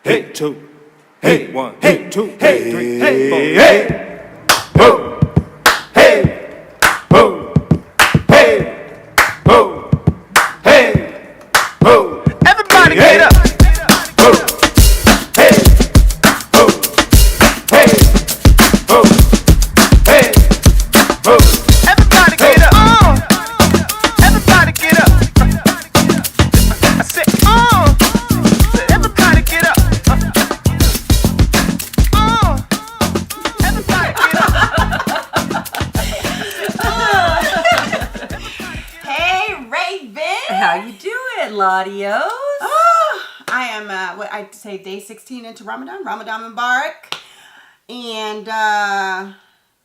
Hey, two. Hey, one. Hey, two. Hey, three. Hey, four. Hey. Ho. Hey. Ho. Hey. Ho. Hey. Ho. Everybody get up. Ho. Hey. Ho. Hey. Ho. Hey. Ho. Everybody get up. Everybody get up. I said, everybody get up. Everybody get up. Hey, Rav'n. How you doing, Ladios? I am, what I'd say, day 16 into Ramadan. Ramadan Mubarak. And,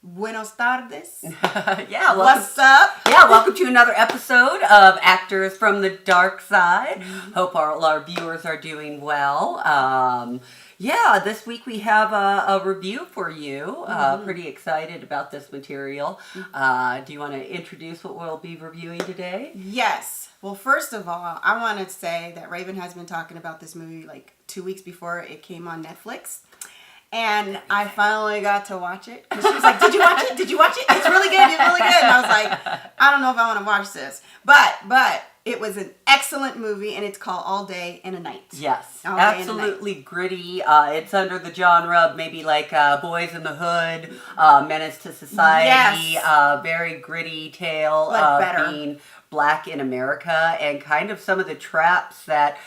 buenos tardes. Yeah, What's up? Yeah, welcome to another episode of Actors from the Dark Side. Hope all our viewers are doing well. Yeah, this week we have a review for you. Pretty excited about this material. Do you want to introduce what we'll be reviewing today? Yes. Well, first of all, I want to say that Rav'n has been talking about this movie like 2 weeks before it came on Netflix. And I finally got to watch it. Because she was like, did you watch it? Did you watch it? It's really good. It's really good. And I was like, I don't know if I want to watch this. But it was an excellent movie, and it's called All Day and a Night. Yes, All Day and a absolutely gritty. It's under the genre of maybe like Boys in the Hood, Menace to Society. Yes. Very gritty tale But of better. being Black in America and kind of some of the traps that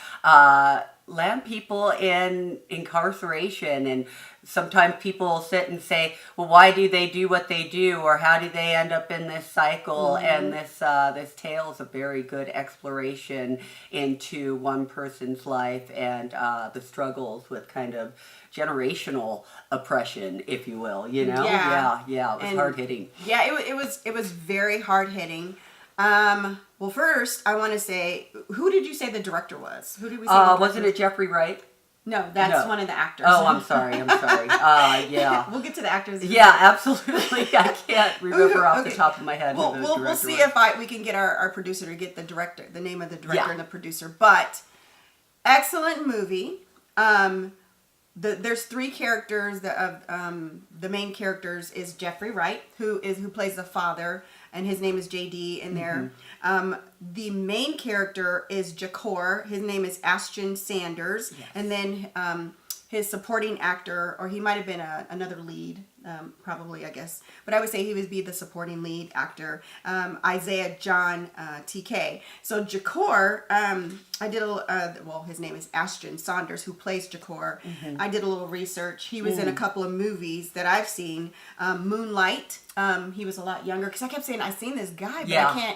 land people in incarceration. And sometimes people sit and say, well, why do they do what they do, or how do they end up in this cycle? And this tale is a very good exploration into one person's life and the struggles with kind of generational oppression, if you will. You know, Yeah. it was hard hitting. Yeah, it was very hard hitting. Well, first, I want to say, who did you say the director was? Who did we say? Wasn't it Jeffrey Wright? No, that's No. one of the actors. Oh, I'm sorry. Yeah. We'll get to the actors. Yeah, absolutely. I can't remember off the Okay. top of my head. Well, who the we'll director see was. if we can get our producer to get the director, the name of the director Yeah. and the producer. But excellent movie. There's three characters. The main characters is Jeffrey Wright, who plays the father, and his name is JD in there. The main character is Jakor. His name is Ashton Sanders, and then his supporting actor, or he might have been another lead, probably, I guess. But I would say he would be the supporting lead actor, Isaiah John TK. So Jakor, I did his name is Ashton Saunders, who plays Jakor. I did a little research. He was in a couple of movies that I've seen. Moonlight. He was a lot younger, because I kept saying, I've seen this guy, but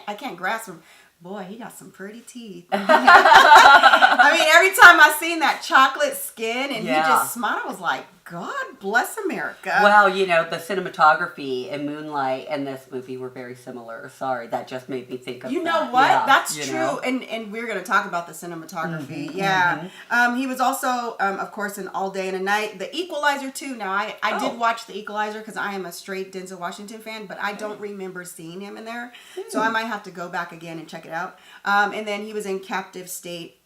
I can't grasp him. Boy, he got some pretty teeth. I mean, every time I seen that chocolate skin and he just smiled, I was like, God bless America. Well, you know, the cinematography in Moonlight and this movie were very similar. Sorry, that just made me think of You know that. what? Yeah, That's you true. know. And we're going to talk about the cinematography. He was also, of course, in All Day and a Night. The Equalizer, too. Now, I did watch The Equalizer because I am a straight Denzel Washington fan, but I don't remember seeing him in there. So I might have to go back again and check it out. And then he was in Captive State.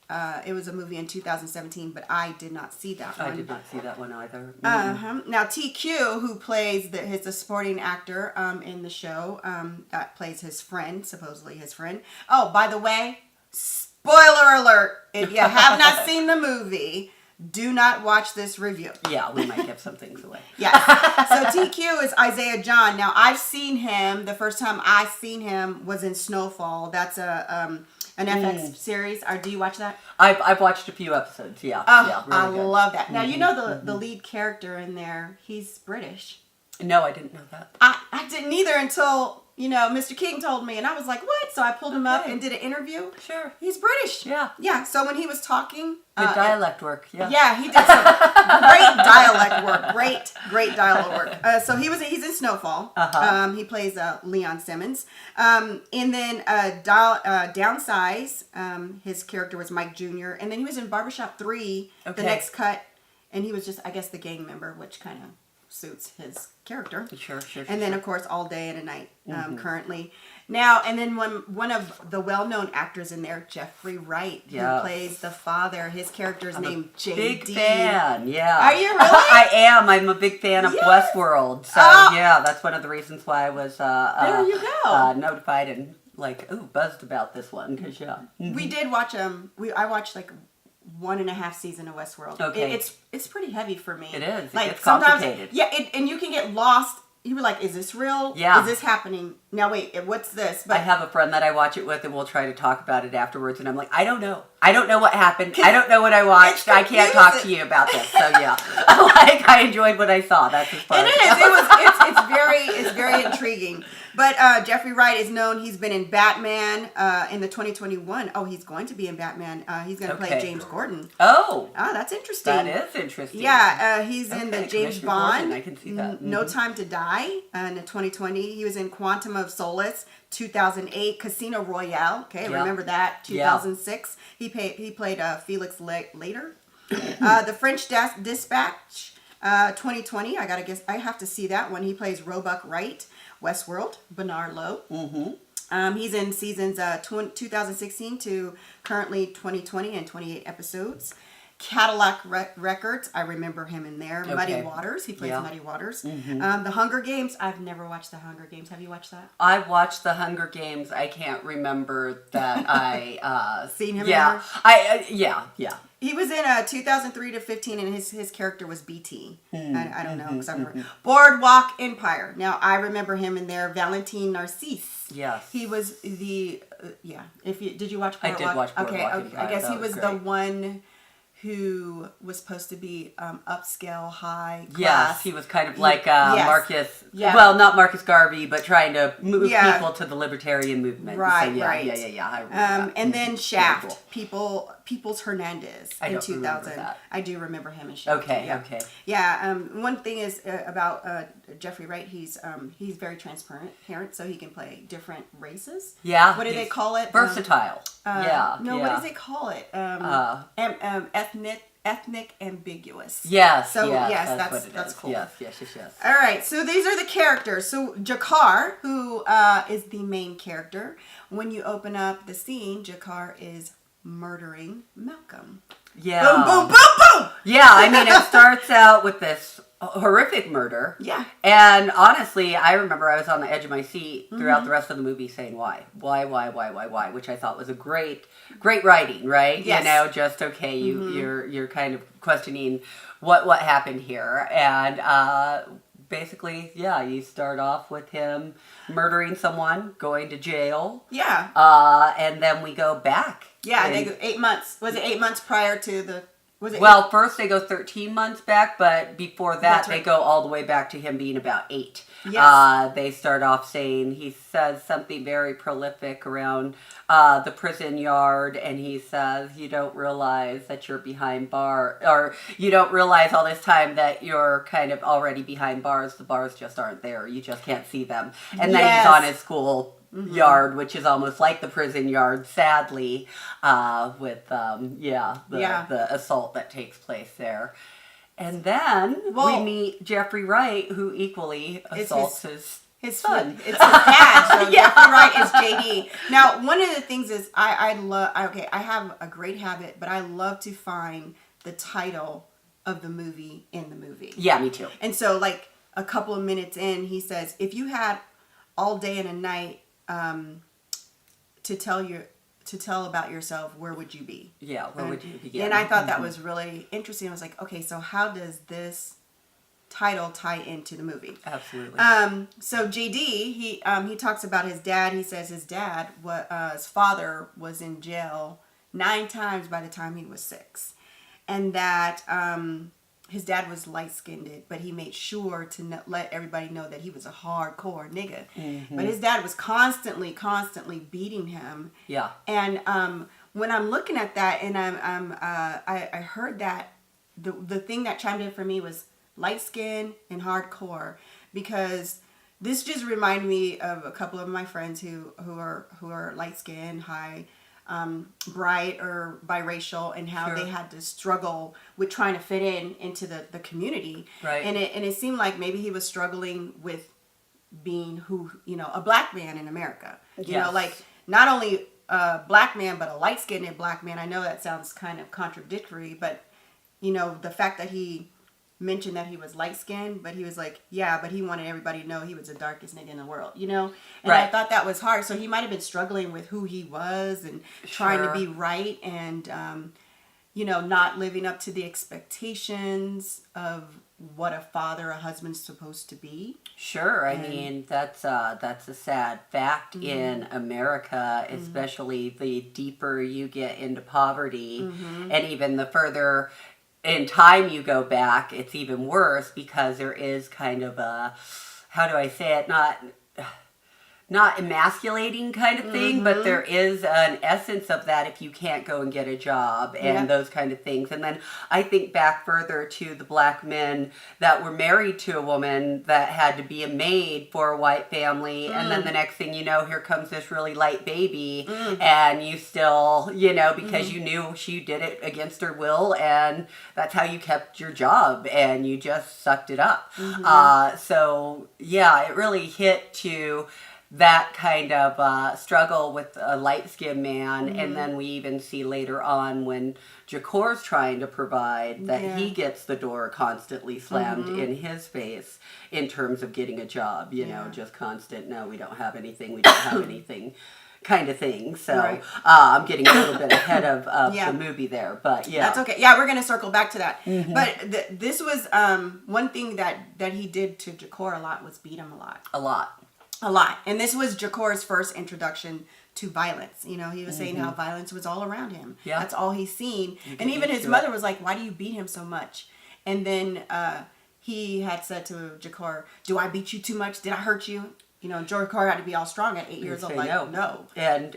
It was a movie in 2017, but I did not see that one. I did not see that one either. Now TQ, who plays the supporting actor in the show, that plays his friend, supposedly his friend. Oh, by the way, spoiler alert! If you have not seen the movie, do not watch this review. Yeah, we might give some things away. Yes. So TQ is Isaiah John. Now I've seen him. The first time I seen him was in Snowfall. That's an FX series. Do you watch that? I've watched a few episodes. Yeah. Oh, yeah, really I good. love that. Now you know the lead character in there. He's British. No, I didn't know that. I didn't either until Mr. King told me, and I was like, what? So I pulled him up and did an interview. Sure. He's British. Yeah. Yeah. So when he was talking, Good dialect work. Yeah. yeah, he did some great dialect work. Great dialect work. So he's in Snowfall. He plays Leon Simmons. And then Downsize, his character was Mike Jr. And then he was in Barbershop 3, The Next Cut, and he was just, I guess, the gang member, which kind of suits his character. Sure. And then, of course, All Day and a Night currently. Now, and then one of the well-known actors in there, Jeffrey Wright, who plays the father. His character's named JD. Big fan, yeah. Are you really? I am. I'm a big fan of Westworld. So, yeah, that's one of the reasons why I was there you go. Notified and, like, buzzed about this one. Because, We did watch, I watched, like, 1.5 season of Westworld. Okay. It's pretty heavy for me. It is. Like, It's complicated. And you can get lost. You were like, is this real? Yeah. Is this happening? Now wait, what's this? But I have a friend that I watch it with, and we'll try to talk about it afterwards. And I'm like, I don't know. I don't know what happened. I don't know what I watched. I can't talk to you about this. So yeah, I enjoyed what I saw. That's as far. It is. It's very intriguing. But Jeffrey Wright is known. He's been in Batman in the 2021. Oh, he's going to be in Batman. He's going to play James Gordon. Oh, that's interesting. That is interesting. Yeah, he's in the James Bond. Gordon, I can see that. No Time to Die in 2020. He was in Quantum of Solace, 2008. Casino Royale. Okay, remember that? 2006. He played Felix Leiter. The French Dispatch, 2020. I have to see that one. He plays Roebuck Wright. Westworld, Bernard Lowe. He's in seasons 2016 to currently 2020 and 28 episodes. Cadillac Records, I remember him in there. Muddy Waters, he plays Muddy Waters. The Hunger Games, I've never watched The Hunger Games. Have you watched that? I watched The Hunger Games. I can't remember that I seen him. Yeah, yeah. He was in 2003 to 15, and his character was BT. I don't know because I'm Boardwalk Empire. Now I remember him in there. Valentine Narcisse. Yes. He was the did you watch Boardwalk? I did watch Boardwalk Empire. I guess he was the one who was supposed to be upscale, high class. Yes, he was kind of like Marcus. Yeah. Well, not Marcus Garvey, but trying to move people to the libertarian movement. Right, so, right. Yeah. I remember that. And then Shaft, Peoples Hernandez in 2000. That. I do remember him in Shaft. Okay. Yeah. One thing is about Jeffrey Wright. He's very transparent, so he can play different races. Yeah. What do they call it? Versatile. What do they call it? Ethnic ambiguous. Yes. So that's cool. Yes. All right. So these are the characters. So Jakar, who is the main character. When you open up the scene, Jakar is murdering Malcolm. Yeah. Boom, boom, boom, boom. Yeah. I mean, it starts out with this horrific murder. Yeah. And honestly, I remember I was on the edge of my seat throughout the rest of the movie saying, why, which I thought was a great writing, right? Yes. You know, just okay, you're kind of questioning what happened here. And basically, you start off with him murdering someone, going to jail. Yeah. And then we go back. Yeah, they go 8 months. Was it 8 months prior to the... Well, first they go 13 months back, but before that they go all the way back to him being about 8. Yes. They start off saying, he says something very prolific around the prison yard, and he says, you don't realize that you're behind bars, or you don't realize all this time that you're kind of already behind bars. The bars just aren't there. You just can't see them. And then he's on his school yard, which is almost like the prison yard, sadly, with the assault that takes place there. And then we meet Jeffrey Wright, who equally assaults his son. It's his dad. So Jeffrey Wright is JD. Now, one of the things is I have a great habit, but I love to find the title of the movie in the movie. Yeah, me too. And so, like a couple of minutes in, he says, "If you had all day and a night to tell about yourself, where would you be?" Yeah, where would you begin? And I thought that was really interesting. I was like, okay, so how does this title tie into the movie? Absolutely. So JD, he talks about his dad. He says his father was in jail 9 times by the time he was 6, and that his dad was light-skinned, but he made sure to let everybody know that he was a hardcore nigga. But his dad was constantly beating him. Yeah. And when I'm looking at that, and I heard that the thing that chimed in for me was light skin and hardcore, because this just reminded me of a couple of my friends who are light skinned, high bright or biracial, and how Sure. they had to struggle with trying to fit into the community. Right. And it seemed like maybe he was struggling with being a black man in America. Yes. Like not only a black man, but a light-skinned black man. I know that sounds kind of contradictory, but the fact that he mentioned that he was light-skinned, but he was like, yeah, but he wanted everybody to know he was the darkest nigga in the world, And Right. I thought that was hard. So he might have been struggling with who he was and trying to Sure. be right and, not living up to the expectations of what a father, a husband's supposed to be. Sure, I mean that's a sad fact in America, especially the deeper you get into poverty, and even the further in time you go back, it's even worse because there is kind of a, how do I say it, not emasculating kind of thing, but there is an essence of that if you can't go and get a job and those kind of things. And then I think back further to the black men that were married to a woman that had to be a maid for a white family. And then the next thing you know, here comes this really light baby. And you still, because you knew she did it against her will, and that's how you kept your job, and you just sucked it up. So yeah, it really hit to that kind of struggle with a light-skinned man. And then we even see later on when Jacor's trying to provide that he gets the door constantly slammed in his face in terms of getting a job, just constant, no, we don't have anything kind of thing. So Right. I'm getting a little bit ahead of the movie there, but yeah. That's okay. Yeah, we're going to circle back to that. But this was one thing that he did to Jacor a lot was beat him a lot. A lot. And this was Jacor's first introduction to violence. He was saying how violence was all around him. Yeah. That's all he's seen. And even his mother was like, why do you beat him so much? And then he had said to Jacor, do I beat you too much? Did I hurt you? Jacor had to be all strong at 8 years old. Like, no. And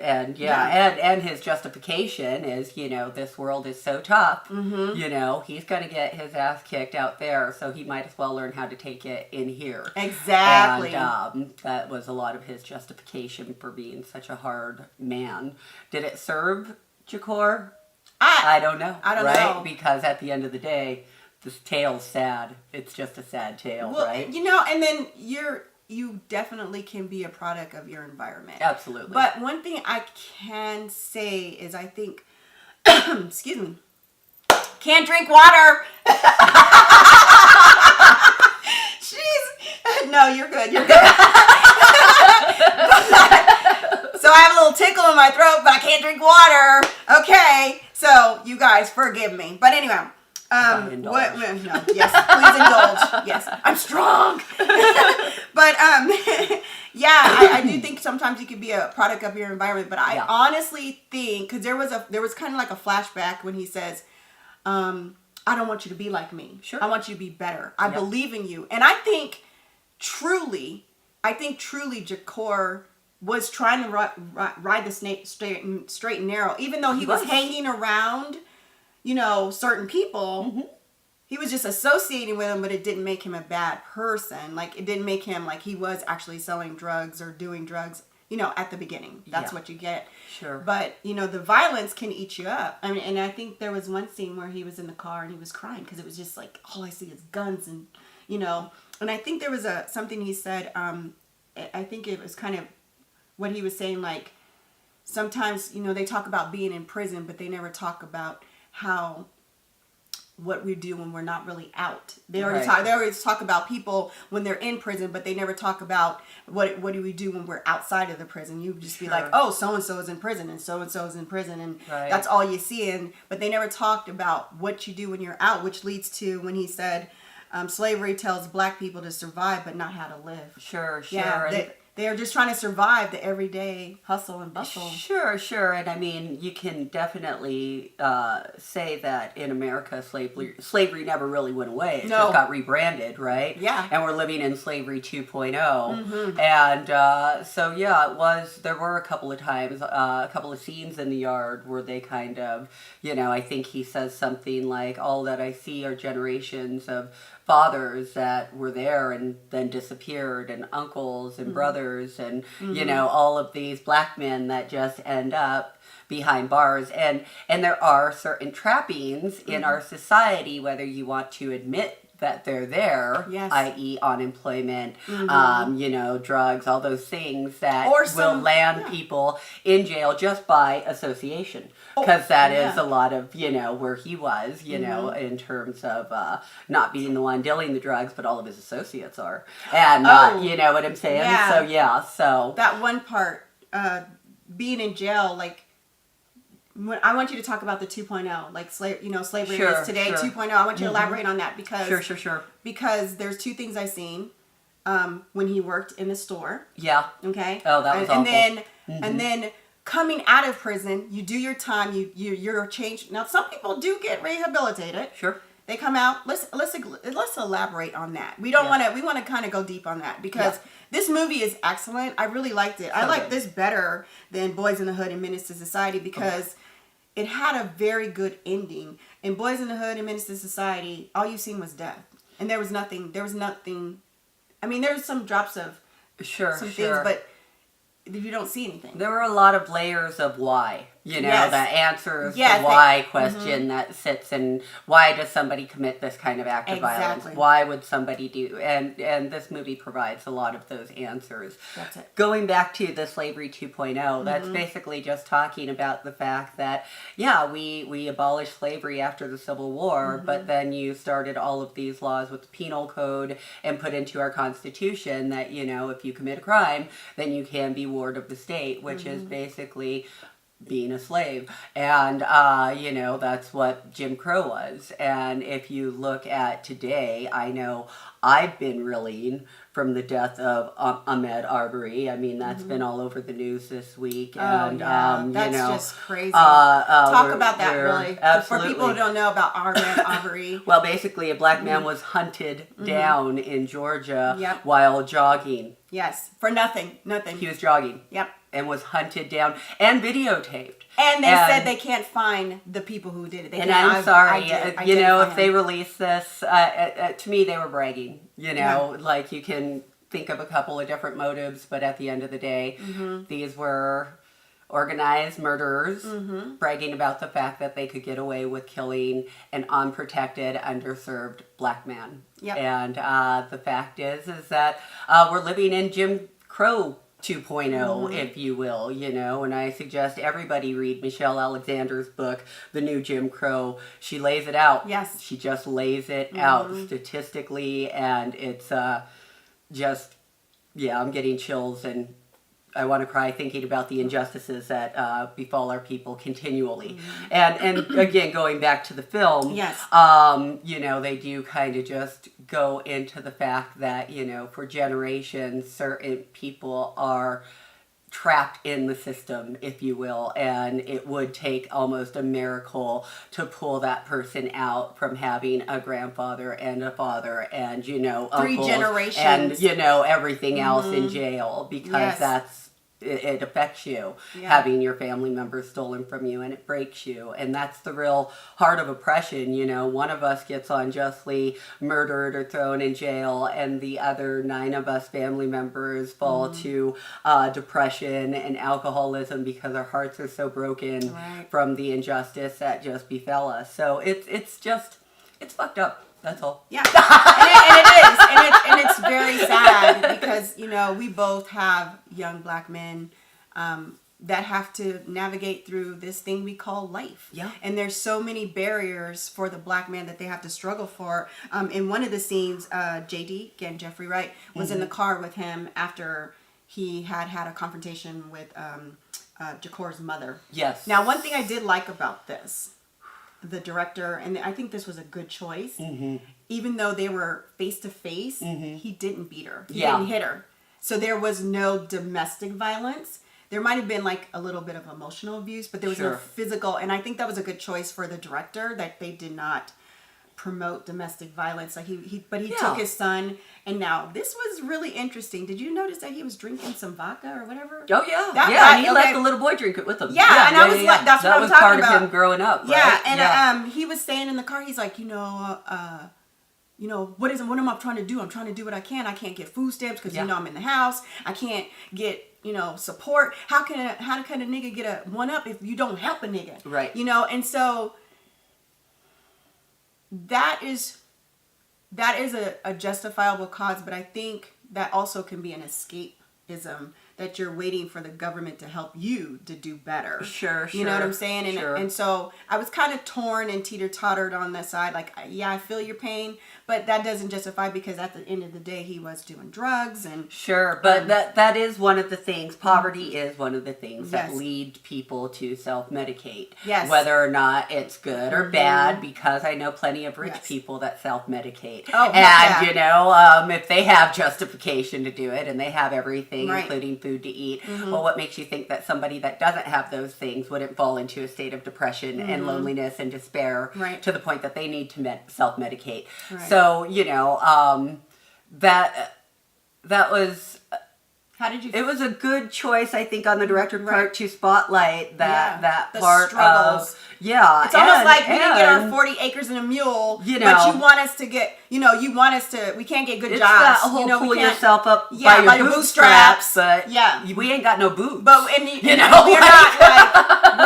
his justification is, this world is so tough. He's going to get his ass kicked out there, so he might as well learn how to take it in here. Exactly. And that was a lot of his justification for being such a hard man. Did it serve Jacor? I don't know. I don't right? know. Because at the end of the day, this tale's sad. It's just a sad tale, right? And then you definitely can be a product of your environment. Absolutely. But one thing I can say is I think, excuse me, can't drink water. Jeez. No, you're good. You're good. So I have a little tickle in my throat, but I can't drink water. Okay. So you guys forgive me. But anyway. No, yes, please indulge. Yes, I'm strong. But I do think sometimes you can be a product of your environment. But I honestly think, because there was kind of like a flashback when he says, I don't want you to be like me. Sure. I want you to be better. I believe in you. And I think truly Jacor was trying to ride the snake straight and narrow, even though he was hanging around certain people. He was just associating with them, but it didn't make him a bad person. Like, it didn't make him like he was actually selling drugs or doing drugs, at the beginning. That's what you get. Sure. But, the violence can eat you up. I mean, and I think there was one scene where he was in the car and he was crying because it was just like, all I see is guns and, and I think there was something he said, I think it was kind of what he was saying, like, sometimes, they talk about being in prison, but they never talk about what we do when we're not really out. They always talk about people when they're in prison, but they never talk about what do we do when we're outside of the prison. You just be like, oh, so and so is in prison and so is in prison, and that's all you see. But they never talked about what you do when you're out, which leads to when he said, slavery tells black people to survive, but not how to live. Sure. Yeah, they are just trying to survive the everyday hustle and bustle. Sure. And I mean, you can definitely say that in America, slavery never really went away. It just got rebranded, right? Yeah. And we're living in slavery 2.0. And so, it was, there were a couple of times, a couple of scenes in the yard where they kind of, I think he says something like, all that I see are generations of fathers that were there and then disappeared, and uncles and brothers and all of these black men that just end up behind bars. And there are certain trappings in our society, whether you want to admit that they're there, Yes. i.e. unemployment, drugs, all those things that Or will land people in jail just by association. Because that is a lot of, where he was, in terms of not being the one dealing the drugs, but all of his associates are. And, you know what I'm saying? Yeah. So. That one part, being in jail, like, I want you to talk about the 2.0, like slavery is today 2.0. I want you to elaborate on that because Sure. Because there's two things I've seen when he worked in the store. Yeah. Okay. Oh, that was awful. And then coming out of prison, you do your time. You're changed. Now some people do get rehabilitated. Sure. They come out. Let's elaborate on that. We don't want to. We want to kind of go deep on that because this movie is excellent. I really liked it. I like this better than Boys in the Hood and Menace to Society because it had a very good ending. In Boys in the Hood and Menace to Society, all you seen was death, and there was nothing. I mean, there was some drops of things, but you don't see anything. There were a lot of layers of why, the answers the why question that sits in why does somebody commit this kind of act of violence? Why would somebody do? And this movie provides a lot of those answers. That's it. Going back to the Slavery 2.0, that's basically just talking about the fact that, we abolished slavery after the Civil War, but then you started all of these laws with the Penal Code and put into our Constitution that, if you commit a crime, then you can be ward of the state, which is basically being a slave. And, that's what Jim Crow was. And if you look at today, I know I've been reeling from the death of Ahmaud Arbery. I mean, that's been all over the news this week. And, that's just crazy. Talk about that, really. Absolutely. For people who don't know about Ahmaud Arbery. Well, basically, a black man was hunted down in Georgia while jogging. Yes, for nothing. He was jogging. Yep. And was hunted down and videotaped. And they said they can't find the people who did it. I'm sorry. If they release this, to me, they were bragging. Like you can think of a couple of different motives, but at the end of the day, these were organized murderers bragging about the fact that they could get away with killing an unprotected, underserved black man. Yep. And the fact is that we're living in Jim Crow 2.0, if you will, and I suggest everybody read Michelle Alexander's book, The New Jim Crow. She lays it out. Yes. She just lays it out statistically, and it's I'm getting chills, and I want to cry thinking about the injustices that befall our people continually. And again, going back to the film, they do kind of just go into the fact that, for generations, certain people are trapped in the system, if you will, and it would take almost a miracle to pull that person out from having a grandfather and a father and, uncles 3 generations and, everything else in jail because it affects you, having your family members stolen from you, and it breaks you. And that's the real heart of oppression. One of us gets unjustly murdered or thrown in jail, and the other 9 of us family members fall to depression and alcoholism because our hearts are so broken from the injustice that just befell us. So it's fucked up. That's all. Yeah, and it is, and it's very sad because we both have young black men that have to navigate through this thing we call life. Yeah, and there's so many barriers for the black man that they have to struggle for. In one of the scenes, JD, again Jeffrey Wright, was in the car with him after he had a confrontation with Jacor's mother. Yes. Now, one thing I did like about this, the director, and I think this was a good choice, even though they were face to face, he didn't beat her. He didn't hit her. So there was no domestic violence. There might have been like a little bit of emotional abuse, but there was no physical. And I think that was a good choice for the director, that they did not promote domestic violence. Like he took his son. And now this was really interesting. Did you notice that he was drinking some vodka or whatever? Oh yeah, and he let the little boy drink it with him. Yeah, and I was like, that's what I'm talking about. That was part of him growing up. Right? Yeah, and he was saying in the car, he's like, what am I trying to do? I'm trying to do what I can. I can't get food stamps because I'm in the house. I can't get support. How can a nigga get a one up if you don't help a nigga? Right. And so that is a justifiable cause, but I think that also can be an escapism, that you're waiting for the government to help you to do better. Sure. You know what I'm saying? And Sure. and so I was kind of torn and teeter-tottered on that side. Like, yeah, I feel your pain, but that doesn't justify, because at the end of the day, he was doing drugs and... Sure, but that is one of the things. Poverty is one of the things that Yes. lead people to self-medicate. Yes. Whether or not it's good or bad, because I know plenty of rich Yes. people that self-medicate. Oh, and, yeah. if they have justification to do it and they have everything, Right. including food to eat, well, what makes you think that somebody that doesn't have those things wouldn't fall into a state of depression and loneliness and despair Right. to the point that they need to self-medicate? Right. So, that was... How did you... It was a good choice, I think, on the director's part to spotlight that the part struggles. Yeah. It's almost like we didn't get our 40 acres and a mule, You but know. you want us to get, we can't get good It's jobs. that whole we pull can't- yourself up Yeah, by your bootstraps, but Yeah. we ain't got no boots. But and You know, we're like-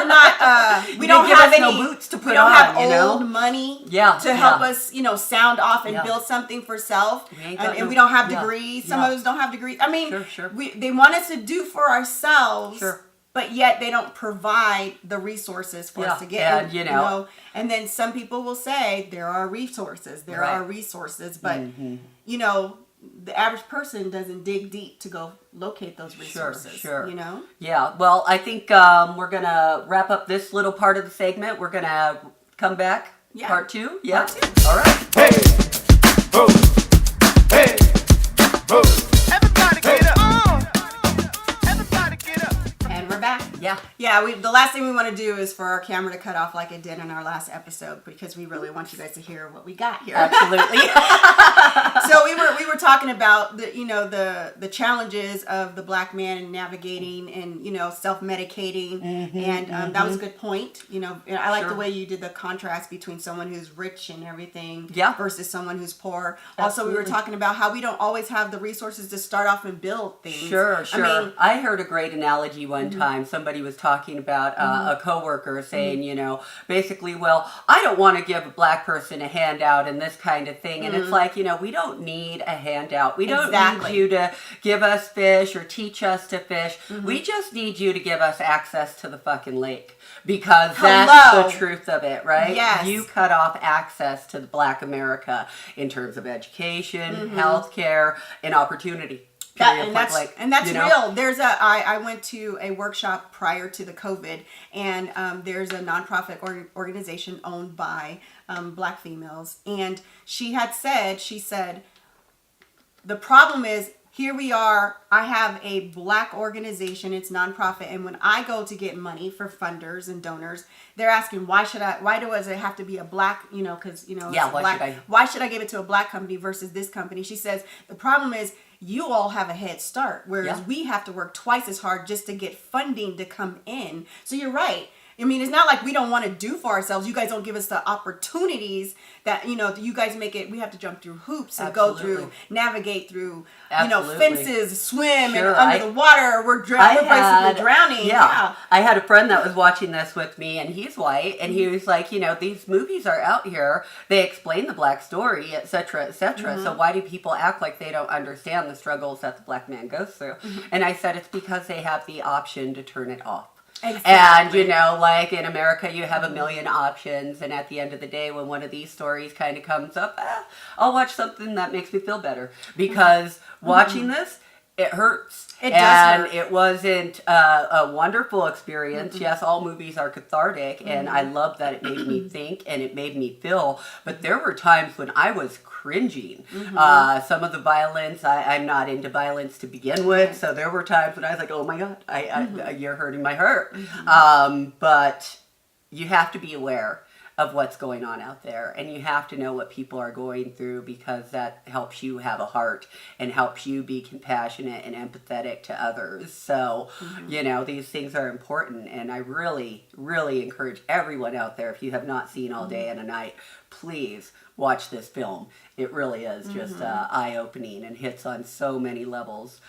not we You don't give have us any no boots to we put don't on, have you know? old money Yeah, to help yeah. us, sound off and Yeah. build something for self. We ain't got And no- we don't have yeah, degrees. Some yeah. of us don't have degrees. I mean, Sure. they want us to do for ourselves. Sure. But yet they don't provide the resources for us to get. And, and then some people will say there are resources. There Right. are resources, but the average person doesn't dig deep to go locate those resources. Sure. Yeah. Well, I think we're going to wrap up this little part of the segment. We're going to come back. Yeah. Part 2. Yeah. Part 2. All right. Hey, ho, hey, ho. Everybody get up. Everybody get up. And we're back. Yeah. Yeah, the last thing we want to do is for our camera to cut off like it did in our last episode, because we really want you guys to hear what we got here. Absolutely. So we were talking about the challenges of the black man in navigating and self-medicating, and that was a good point. And I like the Sure. way you did the contrast between someone who's rich and everything versus someone who's poor. Also, we were Absolutely. talking about how we don't always have the resources to start off and build things. Sure. I mean, I heard a great analogy one time. Somebody was talking about a coworker saying, basically, well, I don't want to give a black person a handout and this kind of thing. And it's like, we don't need a handout. We don't Exactly. need you to give us fish or teach us to fish. We just need you to give us access to the fucking lake. Because that's Hello. the truth of it, right? Yes. You cut off access to the black America in terms of education, healthcare, and opportunity. Period, point blank. That's You know? real. There's I went to a workshop prior to the COVID, and there's a nonprofit organization owned by black females, and she said, the problem is, here we are, I have a black organization, it's nonprofit, and when I go to get money for funders and donors, they're asking, why does it have to be a black, because, why should I give it to a black company versus this company? She says, the problem is, you all have a head start, whereas we have to work twice as hard just to get funding to come in. So you're right. I mean, it's not like we don't want to do for ourselves. You guys don't give us the opportunities that, you guys make it. We have to jump through hoops and go through, navigate through, Absolutely. fences, swim, Sure, and under the water. We're basically drowning. Yeah. I had a friend that was watching this with me, and he's white, and he was like, these movies are out here. They explain the black story, et cetera, et cetera. So why do people act like they don't understand the struggles that the black man goes through? And I said, it's because they have the option to turn it off. Exactly. And, like in America, you have a million options. And at the end of the day, when one of these stories kind of comes up, I'll watch something that makes me feel better. Because watching this, it hurts. It does and hurt. it wasn't a wonderful experience. Yes, all movies are cathartic. And I love that it made me think and it made me feel. But there were times when I was cringing. Some of the violence, I'm not into violence to begin with. So there were times when I was like, oh my God, you're hurting my heart. But you have to be aware of what's going on out there, and you have to know what people are going through, because that helps you have a heart and helps you be compassionate and empathetic to others. So, these things are important, and I really, really encourage everyone out there, if you have not seen All Day and a Night, please watch this film. It really is just eye-opening and hits on so many levels.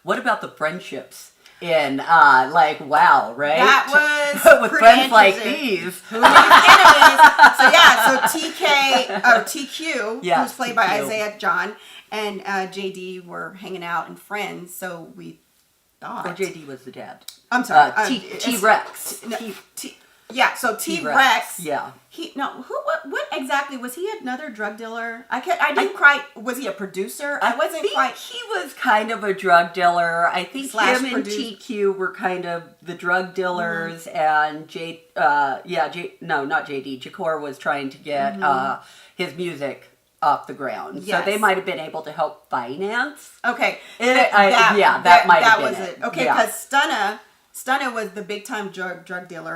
What about the friendships? In like, wow, right? That was with pretty friends like interesting. these. Who needs enemies? So yeah, so TQ, Yeah, who's played by TQ. Isaiah John, and JD were hanging out and friends. So we thought. Oh, JD was the dad. I'm sorry. T-Rex. Yeah, so T-Rex. Yeah. What exactly was he? Another drug dealer? I didn't quite. Was he a producer? I wasn't think quite. he was kind of a drug dealer. I think Slash him and produce- TQ were kind of the drug dealers, and not JD. Jakor was trying to get his music off the ground, Yes. so they might have been able to help finance. Okay. That might have been was it. Okay, Yeah. because Stunna was the big time drug dealer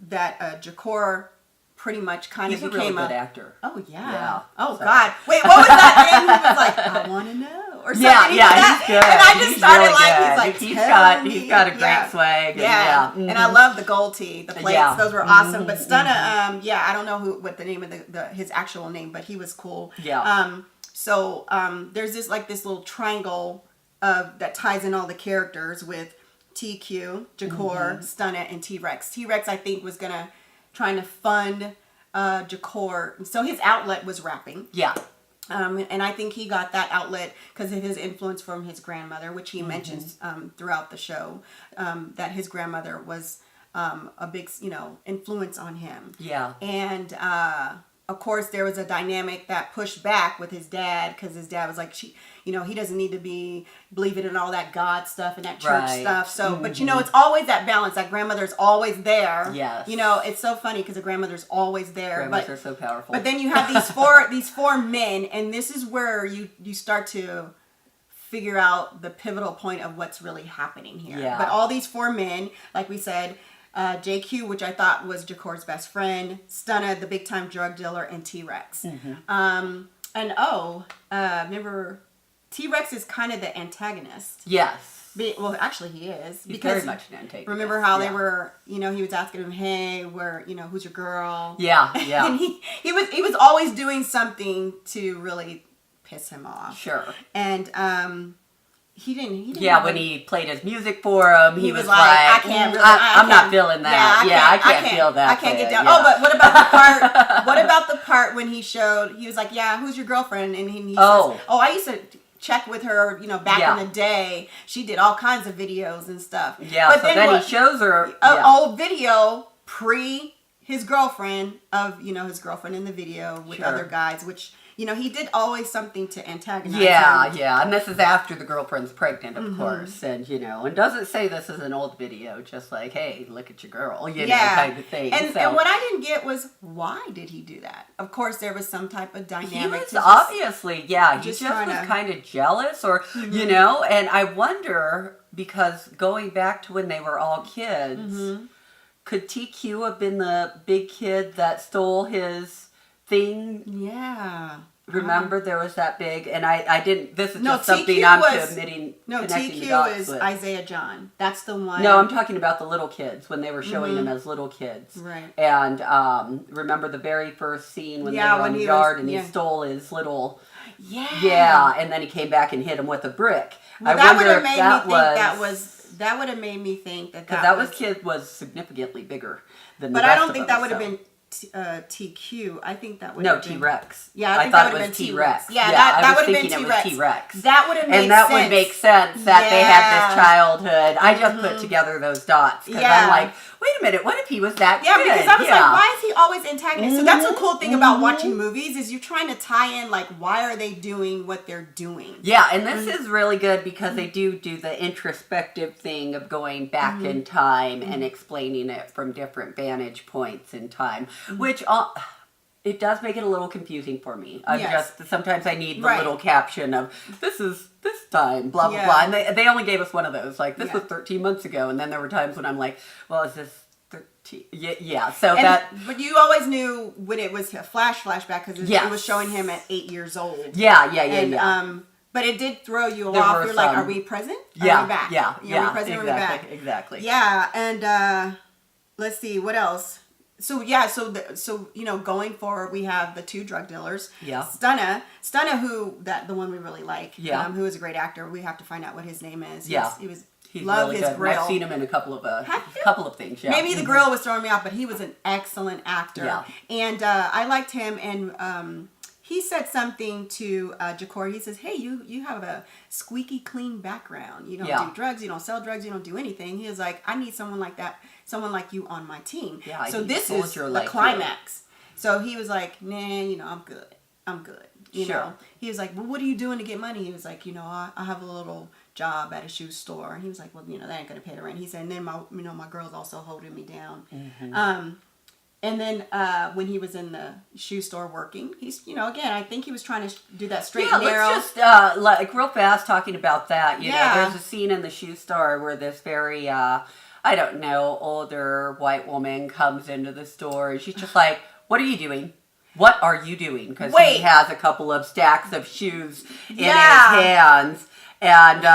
that Jakor pretty much kind He's of a really became good actor. Oh yeah. Yeah, Oh so. God. Wait, what was that thing? He was like, I want to know, or something. Yeah, He yeah, did that. he's good. And I just He's started really like, good. he's like, He's got a great yeah. swag. And, Yeah, yeah. and I love the gold tee, the plates; Yeah. those were awesome. But Stunna, I don't know what the name of his actual name, but he was cool. Yeah. So there's this little triangle that ties in all the characters with TQ, Jakor, Stunna, and T-Rex. T-Rex, I think, was trying to fund Jakor. So his outlet was rapping. Yeah. And I think he got that outlet because of his influence from his grandmother, which he mentions throughout the show, that his grandmother was a big, influence on him. Yeah. And of course, there was a dynamic that pushed back with his dad because his dad was like, he doesn't need to be believing in all that God stuff and that church Right. stuff. So, but it's always that balance. That grandmother's always there. Yes. It's so funny because the grandmother's always there. Grandmas are so powerful. But then you have these four men, and this is where you start to figure out the pivotal point of what's really happening here. Yeah. But all these four men, like we said, JQ, which I thought was Jakor's best friend, Stunna, the big time drug dealer, and T-Rex. Remember, T-Rex is kind of the antagonist. Yes. Well, actually, he is. He's because very much an antagonist. remember how they were, he was asking him, hey, who's your girl? Yeah, yeah. And he was always doing something to really piss him off. Sure. And he didn't Yeah, have when a- he played his music for him, he was like, I can't really, I'm not feeling that. I can't feel that. I can't get down. Yeah. Oh, but what about the part? What about the part when he was like, yeah, who's your girlfriend? And he says, I used to check with her, back in the day. She did all kinds of videos and stuff. Yeah, but so then he shows her an old video pre his girlfriend of, his girlfriend in the video with Sure. other guys, which, he did always something to antagonize Yeah, him. yeah, and this is after the girlfriend's pregnant, of course, and and doesn't say this is an old video, just like, hey, look at your girl, kind of thing. And so. what I didn't get was, why did he do that? Of course, there was some type of dynamic. He was to just- obviously, he just just trying was to- kind of jealous, or and I wonder, because going back to when they were all kids, could TQ have been the big kid that stole his thing? Yeah. Remember, there was that big, and I didn't. This is No, just something TQ I'm was- connecting the TQ dots is with. Isaiah John. That's the one. No, I'm talking about the little kids when they were showing them as little kids. Right. And remember the very first scene when they were when on the he yard was- and yeah. he stole his little. Yeah. Yeah, and then he came back and hit him with a brick. Well, I that would wonder have if made that me think that would have made me think that because that was kid was significantly bigger than. But the I rest don't of think them, that would have so. been TQ. I think that would No, have been T-Rex. Yeah, I think thought that would it have was been T-Rex. Yeah, that I was would have been thinking it was T-Rex. T-Rex. That would have made And that sense. would make sense that they had this Yeah. childhood. I just put together those dots because Yeah. I'm like, wait a minute, what if he was that Yeah, kid? because I was like, why is he always antagonist? So that's the cool thing about watching movies is you're trying to tie in, like, why are they doing what they're doing? Yeah, and this is really good because they do the introspective thing of going back in time and explaining it from different vantage points in time, which it does make it a little confusing for me. Yes. Sometimes I need the Right. little caption of this is this time, blah blah Yeah. blah, and they only gave us one of those. Like this Yeah. was 13 months ago, and then there were times when I'm like, well, is this 13? Yeah. So And, that. but you always knew when it was a flashback because Yes. it was showing him at 8 years old. Yeah. And, but it did throw you There off. were You're like, some- are we present? Yeah. Are we back? Yeah. Are we present? Or are we back? Exactly. Yeah, and let's see what else. So yeah, so going forward, we have the two drug dealers. Yeah. Stunna, the one we really like. Yeah. Who is a great actor. We have to find out what his name is. He's Love really his good. Grill. I've seen him in a couple of things. Yeah. Maybe the grill was throwing me off, but he was an excellent actor. Yeah. And I liked him. And he said something to Jakor. He says, "Hey, you have a squeaky clean background. You don't do drugs. You don't sell drugs. You don't do anything." He was like, "I need someone like that. Someone like you on my team." Yeah. So this is the climax. So he was like, "Nah, I'm good. I'm good." You know. He was like, "Well, what are you doing to get money?" He was like, "I have a little job at a shoe store." And he was like, "Well, that ain't gonna pay the rent." He said, "And then my girl's also holding me down." Mm-hmm. And then when he was in the shoe store working, he's again, I think he was trying to do that straight and narrow. Let's just like real fast talking about that. You know, there's a scene in the shoe store where this very I don't know, older white woman comes into the store and she's just like, "What are you doing? What are you doing?" Because he has a couple of stacks of shoes in his hands. And,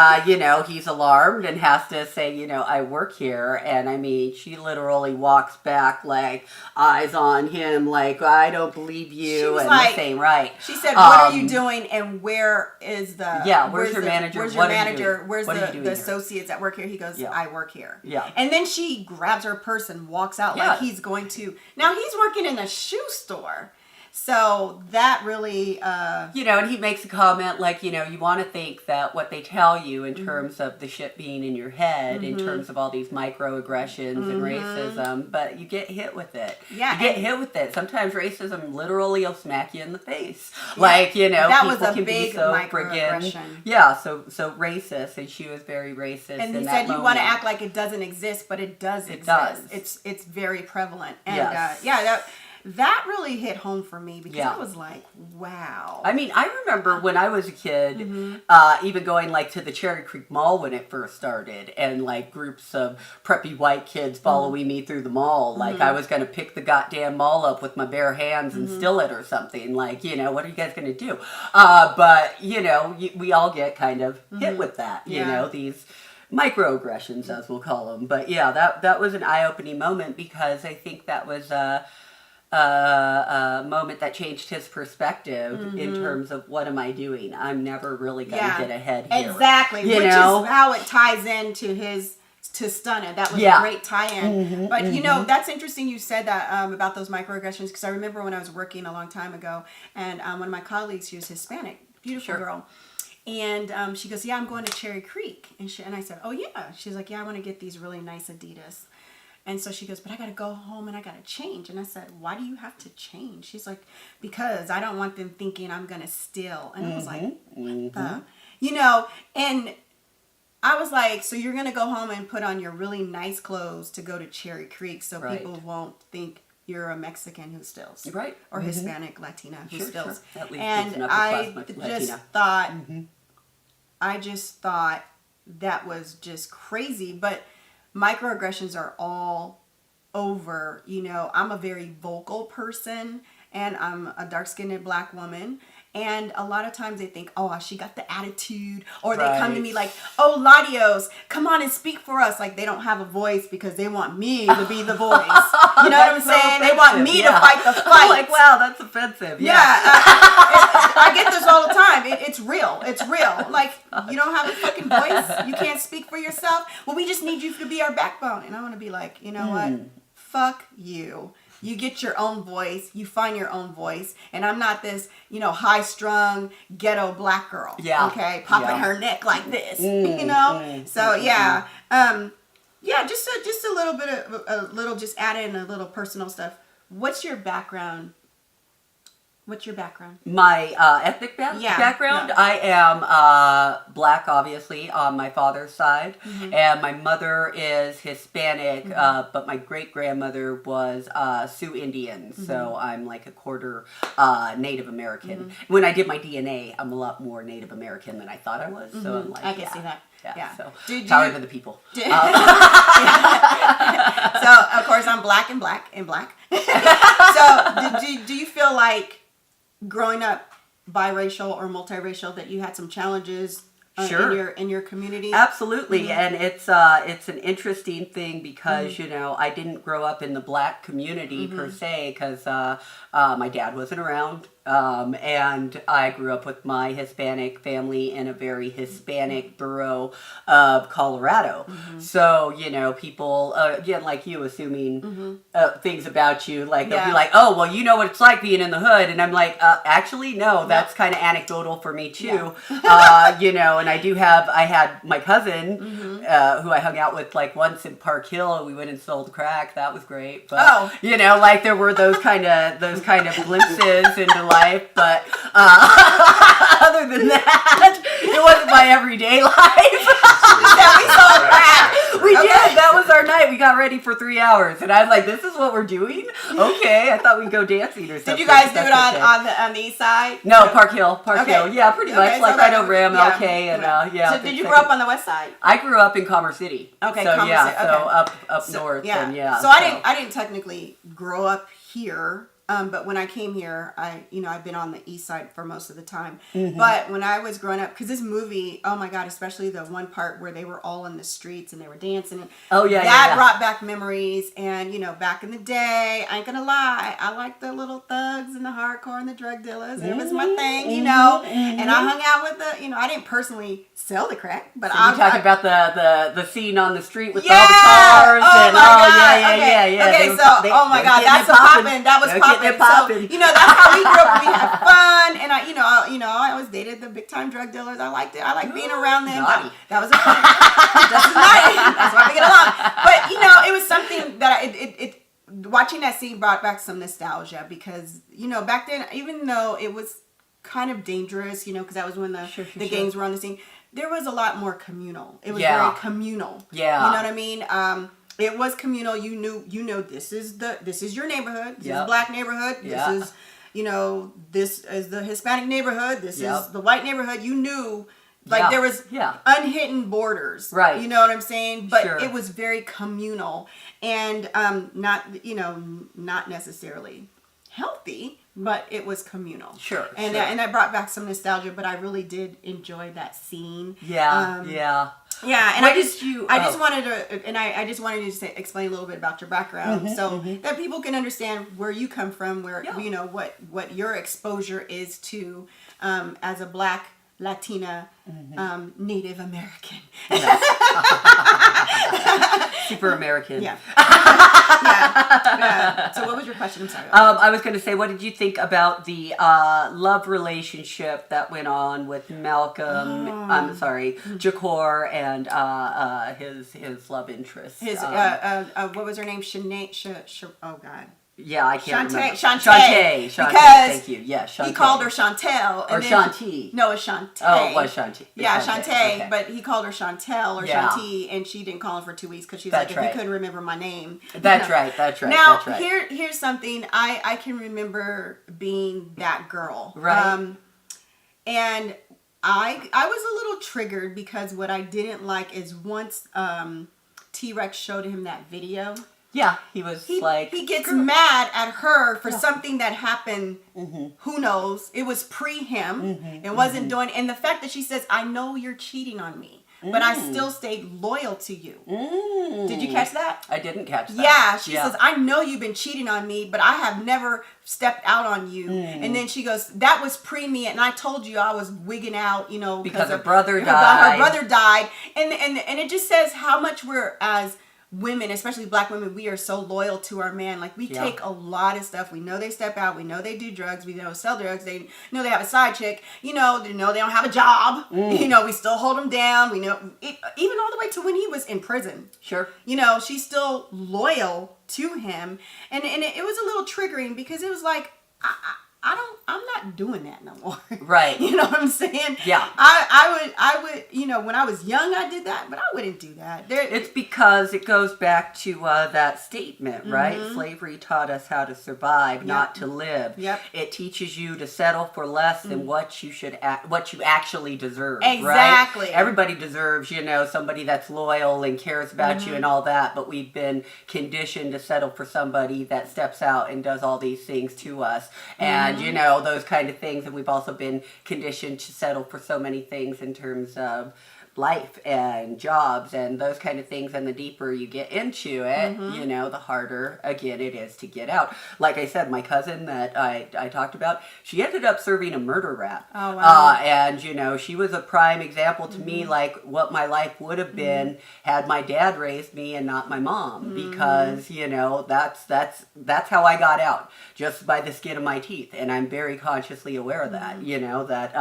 he's alarmed and has to say, "I work here." And I mean, she literally walks back like eyes on him, like, "I don't believe you." And like, the same, right. She said, "What are you doing? And where is the, where's your manager? Where's your manager? Where's the associates that work here?" He goes, "I work here." Yeah. And then she grabs her purse and walks out like he's going to. Now he's working in a shoe store. So that really, and he makes a comment like, you want to think that what they tell you in terms of the shit being in your head, in terms of all these microaggressions and racism, but you get hit with it. Yeah. You get hit with it. Sometimes racism literally will smack you in the face. Yeah. Like, that people was a can big be so microaggression. So racist, and she was very racist. And he in said, that "You want to act like it doesn't exist, but it does exist. It's very prevalent." And that really hit home for me because I was like, wow. I mean, I remember when I was a kid, even going like to the Cherry Creek Mall when it first started, and like groups of preppy white kids following me through the mall. Like I was going to pick the goddamn mall up with my bare hands and steal it or something. Like, what are you guys going to do? But, we all get kind of hit with that, these microaggressions, as we'll call them. But yeah, that was an eye-opening moment because I think that was a moment that changed his perspective in terms of what am I doing? I'm never really going to get ahead here. Exactly. Which is how it ties into to Stunna. That was a great tie-in. But that's interesting you said that about those microaggressions because I remember when I was working a long time ago and one of my colleagues, she was Hispanic, beautiful girl. And she goes, "Yeah, I'm going to Cherry Creek." And I said, "Oh, yeah." She's like, "Yeah, I want to get these really nice Adidas." And so she goes, "But I got to go home and I got to change." And I said, "Why do you have to change?" She's like, "Because I don't want them thinking I'm going to steal." And I was like, what the? And I was like, so you're going to go home and put on your really nice clothes to go to Cherry Creek so people won't think you're a Mexican who steals. Right. Or Hispanic, Latina who steals. Sure. And I just thought that was just crazy. But microaggressions are all over. I'm a very vocal person and I'm a dark-skinned black woman. And a lot of times they think, "Oh, she got the attitude." Or they come to me like, "Oh, Latios, come on and speak for us." Like they don't have a voice because they want me to be the voice. You know what I'm saying? They want me to fight the fight. Like, wow, that's offensive. Yeah. I get this all the time. It's real. It's real. Like, you don't have a fucking voice. You can't speak for yourself. Well, we just need you to be our backbone. And I want to be like, you know what? Fuck you. You get your own voice. You find your own voice. And I'm not this, high-strung ghetto black girl. Yeah. Okay? Popping her neck like this. So, yeah. Just a little bit just add in a little personal stuff. What's your background? My ethnic background? Yeah. I am black, obviously, on my father's side. And my mother is Hispanic, but my great-grandmother was Sioux Indian. So I'm like a quarter Native American. When I did my DNA, I'm a lot more Native American than I thought I was. So I'm like, I can see that. Yeah. So power to the people. So of course I'm black and black. So do you feel like growing up biracial or multiracial that you had some challenges Sure. in your community? Absolutely, and it's an interesting thing because I didn't grow up in the black community per se because my dad wasn't around, and I grew up with my Hispanic family in a very Hispanic borough of Colorado. So people again like you assuming things about you, like they'll be like, oh well, you know what it's like being in the hood, and I'm like, actually no, that's kind of anecdotal for me too. And I had my cousin who I hung out with like once in Park Hill, and we went and sold crack. That was great. But like there were those kind of glimpses into life. But other than that, it wasn't my everyday life. We sold crack. We did. That was our night. We got ready for 3 hours, and I was like, "This is what we're doing." Okay, I thought we'd go dancing or something. Did you guys do it on the east side? No, Park Hill. Hill. Yeah, pretty much so like right over MLK and So did you grow up on the west side? I grew up in Commerce City. Okay, so Commerce City. so Okay. up north. Yeah. And So I didn't technically grow up here. But when I came here, I've been on the east side for most of the time. But when I was growing up, because this movie, oh my God, especially the one part where they were all in the streets and they were dancing. That brought back memories. And, back in the day, I ain't gonna lie, I liked the little thugs and the hardcore and the drug dealers. It was my thing, And I hung out with I didn't personally sell the crack, but I'm talking about the scene on the street with all the cars. Oh and my God. yeah. Okay, oh my God, that's what popping. That was popping. So, that's how we grew up. We had fun, and I always dated the big time drug dealers. I liked it. I liked being around them. That was a fun. That's why we get along. But it was something that it watching that scene brought back some nostalgia because back then, even though it was kind of dangerous, because that was when the gangs were on the scene. There was a lot more communal. It was very communal. Yeah, you know what I mean. It was communal. You knew this is your neighborhood. This is the black neighborhood. This is, this is the Hispanic neighborhood. This is the white neighborhood. You knew, there was unhidden borders. Right. You know what I'm saying? But it was very communal and not necessarily healthy, but it was communal. Sure. And that brought back some nostalgia. But I really did enjoy that scene. Yeah. Yeah, and I just wanted to say, explain a little bit about your background, so that people can understand where you come from, where what your exposure is to as a Black Latina Native American. Super American. Yeah. So what was your question? I'm sorry. I was going to say, what did you think about the love relationship that went on with Malcolm? I'm sorry, Jakor and his love interest. His what was her name? Oh God. Yeah, I can't remember. Shantae. Because thank you. Yeah, Shantae. He called her Chantel. Or Shantae. No, it's Shantae. Oh, it was Shantae. Yeah, Shantae. Okay. But he called her Chantel or Shantae, and she didn't call him for 2 weeks because she's like, if you couldn't remember my name. That's right. Now, here's something. I can remember being that girl. Right. And I was a little triggered because what I didn't like is once T-Rex showed him that video. Yeah, he gets mad at her for something that happened. Who knows? It was pre him. It wasn't doing. And the fact that she says, "I know you're cheating on me, but I still stayed loyal to you." Did you catch that? I didn't catch that. Yeah, she says, "I know you've been cheating on me, but I have never stepped out on you." And then she goes, "That was pre me, and I told you I was wigging out, because her brother died. Her brother died, and it just says how much we're as women, especially Black women, we are so loyal to our man. Like we take a lot of stuff. We know they step out. We know they do drugs. We know sell drugs. They know they have a side chick. They know they don't have a job. We still hold them down. We know even all the way to when he was in prison. Sure. She's still loyal to him, and it was a little triggering because it was like I'm not doing that no more. Right. You know what I'm saying? Yeah. I would, when I was young, I did that, but I wouldn't do that. It's because it goes back to that statement, right? Slavery taught us how to survive, not to live. Yep. It teaches you to settle for less than what you actually deserve. Exactly. Right? Everybody deserves, somebody that's loyal and cares about you and all that, but we've been conditioned to settle for somebody that steps out and does all these things to us. And, those kind of things. And we've also been conditioned to settle for so many things in terms of life and jobs and those kind of things. And the deeper you get into it, you know, the harder again it is to get out. Like I said, my cousin that I talked about, she ended up serving a murder rap. Oh, wow. And you know, she was a prime example to me, like what my life would have been had my dad raised me and not my mom, because you know, that's how I got out, just by the skin of my teeth. And I'm very consciously aware of that, you know, that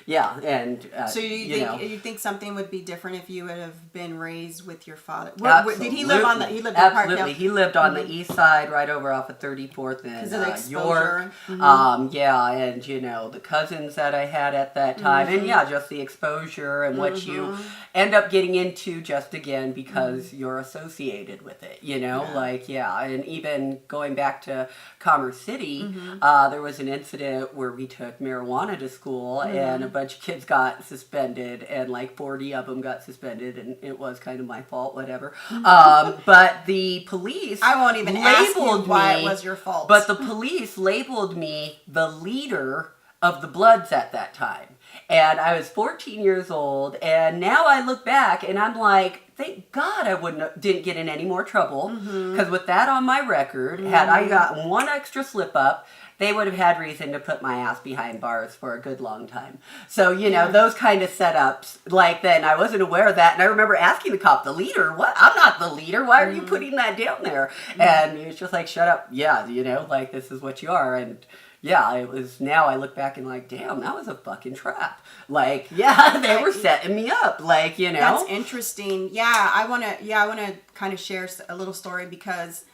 yeah. And So know, you think something would be different if you would have been raised with your father? Absolutely. Did he live on the? He lived in Absolutely. Parkdale? He lived on the east side, right over off of 34th Because in of the exposure. York. Yeah, and you know, the cousins that I had at that time, and yeah, just the exposure and what you end up getting into, just again because you're associated with it. You know, like and even going back to Commerce City, there was an incident where we took marijuana to school, and a bunch of kids got suspended, and like 40 of them got suspended, and it was kind of my fault, whatever. But the police, I won't even ask you labeled why me, it was your fault. But the police labeled me the leader of the Bloods at that time. And I was 14 years old, and now I look back and I'm like, thank God I didn't get in any more trouble, because with that on my record, had I got one extra slip up, they would have had reason to put my ass behind bars for a good long time. So, you know, those kind of setups, like then I wasn't aware of that. And I remember asking the cop, the leader, what? I'm not the leader. Why are you putting that down there? And he was just like, shut up. Yeah, you know, like this is what you are. And yeah, it was, now I look back and like, damn, that was a fucking trap. Like, yeah, they were setting me up. Like, you know. That's interesting. Yeah, I want to kind of share a little story, because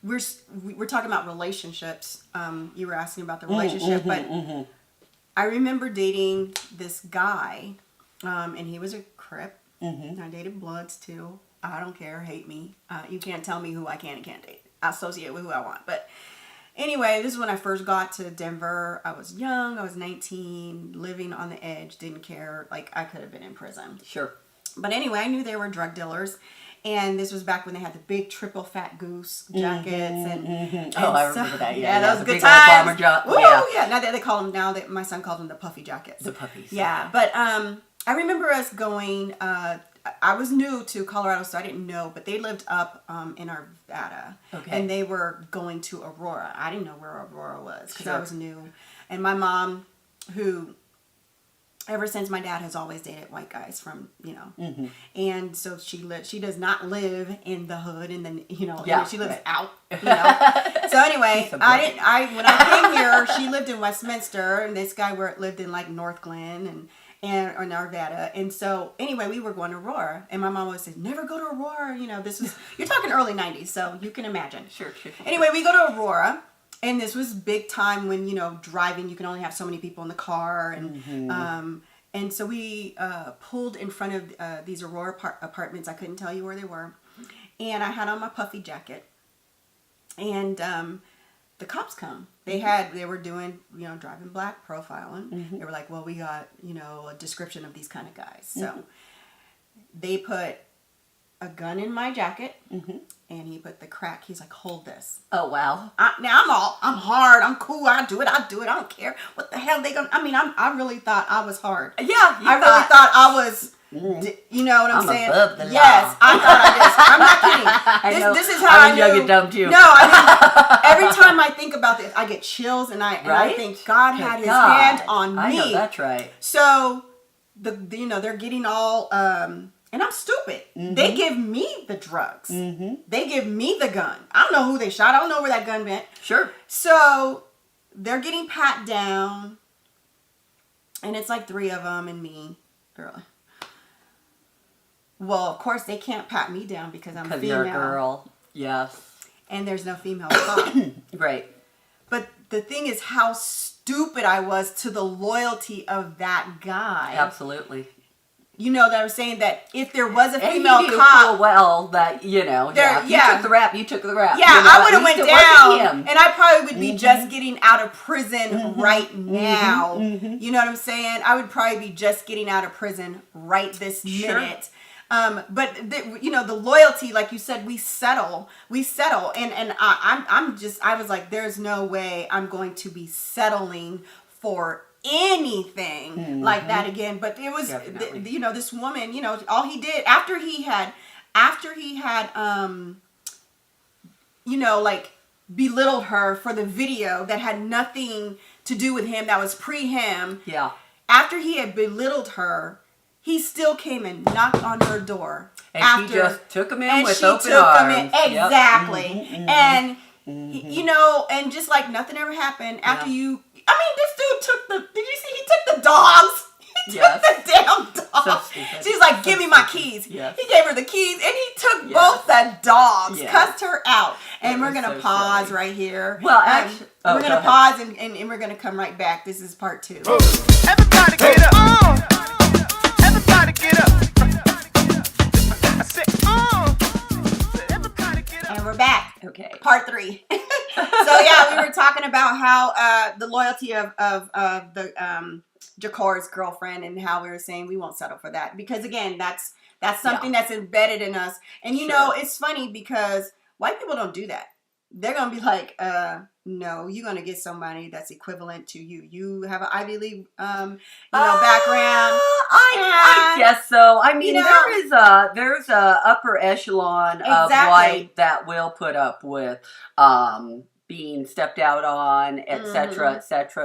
we're talking about relationships. You were asking about the relationship, but I remember dating this guy, and he was a Crip. I dated Bloods too. I don't care. Hate me. You can't tell me who I can and can't date. I associate with who I want. But anyway, this is when I first got to Denver. I was young. I was 19, living on the edge. Didn't care. Like, I could have been in prison. Sure. But anyway, I knew they were drug dealers. And this was back when they had the big triple fat goose jackets. And I remember that. Yeah, that was the good big old times. bomber Woo, yeah. yeah. Now they call them, my son calls them the puffy jackets. The puppies. Yeah, but I remember us going, I was new to Colorado, so I didn't know, but they lived up in Arvada. Okay. And they were going to Aurora. I didn't know where Aurora was, because I Sure. was new. And my mom, who, ever since, my dad has always dated white guys from, you know, and so she does not live in the hood, and then, you know, she lives out, you know. So anyway, when I came here, she lived in Westminster, and this guy lived in like North Glen and or Arvada. And so anyway, we were going to Aurora, and my mom always said, never go to Aurora. You know, you're talking early 90s, so you can imagine. Sure. Anyway, we go to Aurora. And this was big time when, you know, driving, you can only have so many people in the car. And so we pulled in front of these Aurora apartments. I couldn't tell you where they were. And I had on my puffy jacket. And the cops come. They were doing, you know, driving black profiling. They were like, well, we got, you know, a description of these kind of guys. So they put a gun in my jacket, and he put the crack. He's like, hold this. Oh, wow. Now I'm hard. I'm cool. I do it. I don't care. What the hell they gonna? I mean, I really thought I was hard. Yeah, I really thought I was. You know what I'm saying? Above the law. Yes, I thought I was. I'm not kidding. This is how I knew. young and dumb too. No, I mean, every time I think about this, I get chills, and I think God had His hand on me. I know that's right. So they're getting all. And I'm stupid. They give me the drugs. They give me the gun. I don't know who they shot. I don't know where that gun went. Sure. So they're getting pat down. And it's like 3 of them and me. Girl. Well, of course, they can't pat me down because I'm female. Because you're a girl. Yes. And there's no female cop. Right. But the thing is how stupid I was to the loyalty of that guy. Absolutely. You know that I was saying that if there was a And female you knew cop, full well that, you know, if you took the rap, you took the rap. Yeah, you know, I would have went down, him. and I probably would be just getting out of prison right now. You know what I'm saying? I would probably be just getting out of prison right this minute. But you know, the loyalty, like you said, we settle, and I was like, there's no way I'm going to be settling for anything like that again. But it was, Definitely. you know, this woman, you know, all he did after he had, you know, like belittled her for the video that had nothing to do with him, that was pre him. Yeah. After he had belittled her, he still came and knocked on her door. And she just took him in with open arms. Exactly. Yep. And, you know, and just like nothing ever happened after you. I mean, this dude took did you see? He took the dogs. He took the damn dogs. So She's like, give me my keys. Yes. He gave her the keys and he took both the dogs, Yes. cussed her out. And we're was going to so pause silly. right here. Well, actually, we're going to pause and we're going to come right back. This is part 2. Everybody get up. Everybody get up. I said, everybody get up. And we're back. Okay. Part 3. So yeah, we were talking about how the loyalty of the Jakar's girlfriend, and how we were saying we won't settle for that, because again, that's something that's embedded in us. And you know, it's funny because white people don't do that. They're gonna be like, no, you're gonna get somebody that's equivalent to you. You have an Ivy League, background. I guess so. I mean, You know, there's a upper echelon of Exactly. white that will put up with being stepped out on, etc.,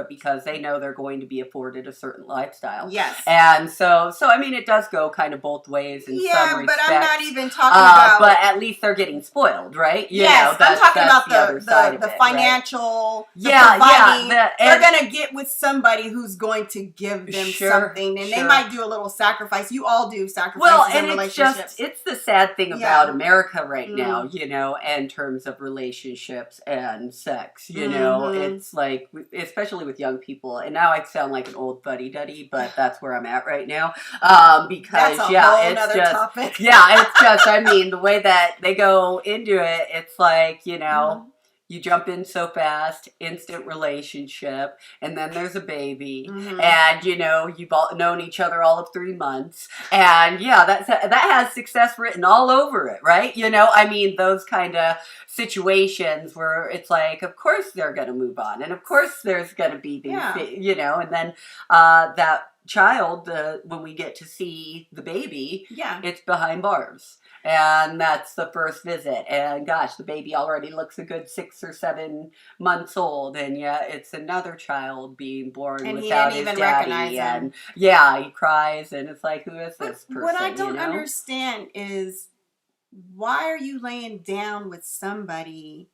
because they know they're going to be afforded a certain lifestyle. Yes. And so I mean, it does go kind of both ways in some respects. But I'm not even talking about. But at least they're getting spoiled, right? You Yes, know, I'm talking about the other side of the it, financial, right? the providing. and they're gonna get with somebody who's going to give them Sure, something, and they sure. might do a little sacrifice. You all do sacrifices Well, in and relationships. it's the sad thing about Yeah. America right now, you know, in terms of relationships and sex, you know, it's like, especially with young people, and now I sound like an old fuddy-duddy, but that's where I'm at right now, because, That's a whole it's nother just, topic. it's just, I mean, the way that they go into it, it's like, you know, you jump in so fast, instant relationship, and then there's a baby, and you know, you've all known each other all of 3 months, and that has success written all over it, right? You know, I mean, those kind of situations where it's like, of course they're going to move on, and of course there's going to be these, you know, and then that child, when we get to see the baby, it's behind bars. And that's the first visit. And gosh, the baby already looks a good 6 or 7 months old. And it's another child being born And without he his didn't even daddy. recognize him. And he cries. And it's like, who is this person? What I don't you know? understand is, why are you laying down with somebody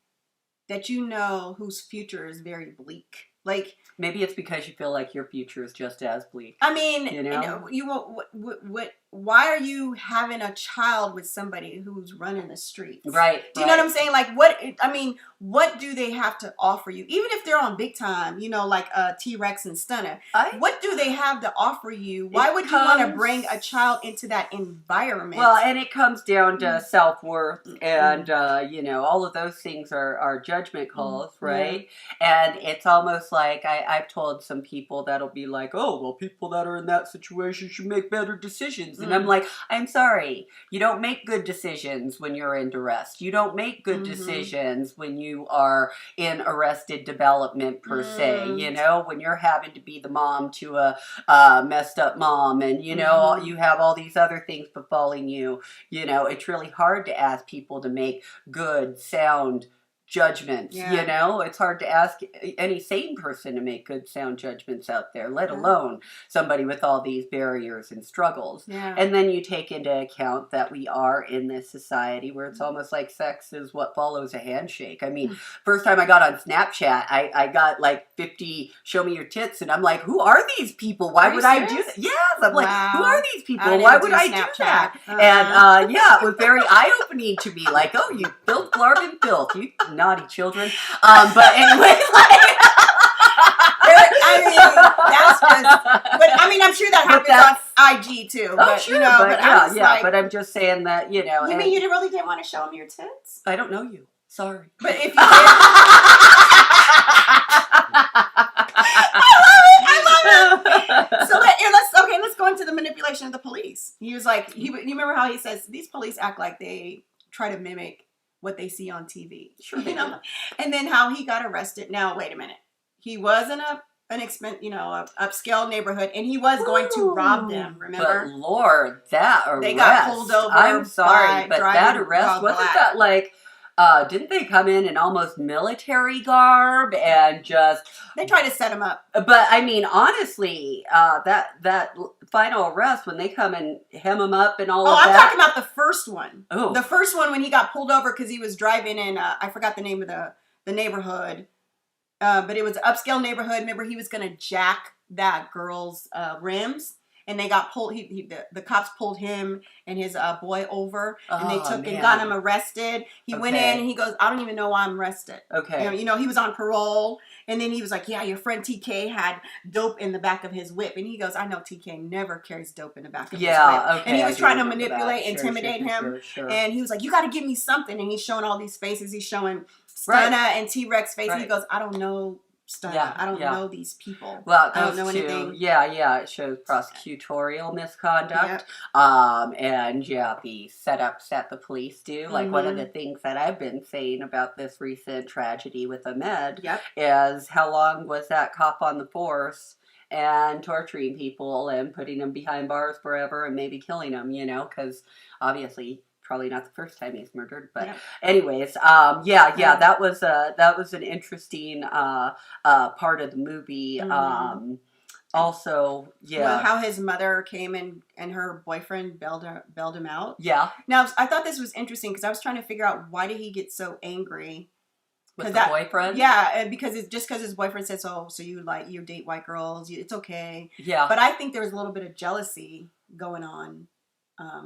that you know whose future is very bleak? Like, maybe it's because you feel like your future is just as bleak. I mean, you know, you won't. Why are you having a child with somebody who's running the streets? Right. Do you know what I'm saying? Like, what do they have to offer you? Even if they're on big time, you know, like T-Rex and Stunner. What do they have to offer you? Why would you want to bring a child into that environment? Well, and it comes down to self-worth, and you know, all of those things are judgment calls, right? And it's almost like I've told some people that'll be like, oh, well, people that are in that situation should make better decisions. And I'm like, I'm sorry, you don't make good decisions when you're in duress. You don't make good decisions when you are in arrested development, per se. You know, when you're having to be the mom to a messed up mom, and you know, you have all these other things befalling you. You know, it's really hard to ask people to make good, sound judgments. You know, it's hard to ask any sane person to make good, sound judgments out there, let alone somebody with all these barriers and struggles. And then you take into account that we are in this society where it's almost like sex is what follows a handshake. I mean, first time I got on Snapchat, I got like 50 show me your tits, and I'm like, who are these people? Why would I do that? Yes, I'm like, who are these people? Why would I do that? And it was very eye-opening to me, like, oh, you filth, larb, and filth, you naughty children. But anyway, like, I mean, that's just. But I mean, I'm sure that happens on IG too. Oh, But, sure, you know, but like, but I'm just saying that, you know. You mean you really didn't want to show them your tits? I don't know you. Sorry. But if you did, I love it. So let's go into the manipulation of the police. He was like, you remember how he says these police act like they try to mimic what they see on TV. Sure, you know, and then how he got arrested. Now, wait a minute. He wasn't a upscale neighborhood, and he was going to rob them. Remember? But Lord, that arrest! They got pulled over. I'm sorry, by but driving that arrest while wasn't black. that like. Didn't they come in almost military garb and just? They tried to set him up. But I mean, honestly, that final arrest when they come and hem him up and all of I'm that. talking about the first one. Oh. The first one when he got pulled over because he was driving in. I forgot the name of the neighborhood, but it was an upscale neighborhood. Remember, he was gonna jack that girl's rims. And they got pulled. The cops pulled him and his boy over, and they took and got him arrested. He went in and he goes, "I don't even know why I'm arrested." Okay. You know, he was on parole, and then he was like, "Yeah, your friend TK had dope in the back of his whip," and he goes, "I know TK never carries dope in the back of his whip." Okay. And he was I trying to do remember manipulate, that. intimidate him, Sure. and he was like, "You got to give me something," and he's showing all these faces. He's showing Right. Stunna and T-Rex face. Right. He goes, "I don't know Stunna. Yeah, I don't yeah. know these people. Well, I don't those know two, anything." yeah, it shows prosecutorial misconduct. And the setups that the police do. Like one of the things that I've been saying about this recent tragedy with Ahmed is how long was that cop on the force and torturing people and putting them behind bars forever and maybe killing them, because obviously probably not the first time he's murdered, but anyways, that was an interesting part of the movie. Also, well, how his mother came in and her boyfriend bailed him out. Yeah. Now, I thought this was interesting because I was trying to figure out why did he get so angry with the boyfriend. Yeah, because it's just because his boyfriend said so you date white girls, it's okay. Yeah. But I think there was a little bit of jealousy going on. I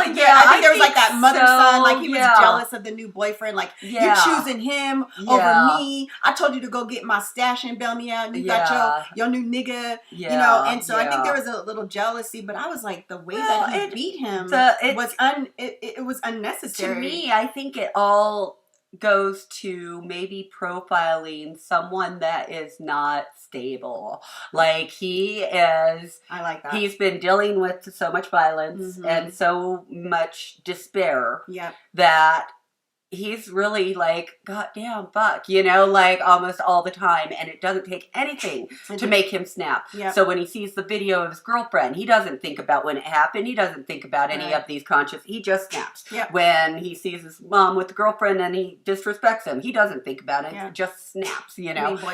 think there was like that mother-son, like he was jealous of the new boyfriend, like you're choosing him over me. I told you to go get my stash and bail me out, and you got your new nigga, and so I think there was a little jealousy, but I was like, the way that he beat him was unnecessary. To me, I think it all goes to maybe profiling someone that is not stable. Like he is. I like that. He's been dealing with so much violence and so much despair Yep. that he's really like, goddamn, fuck, like almost all the time. And it doesn't take anything to make him snap. Yep. So when he sees the video of his girlfriend, he doesn't think about when it happened. He doesn't think about any of these he just snaps. Yep. When he sees his mom with the girlfriend and he disrespects him, he doesn't think about it. He just snaps,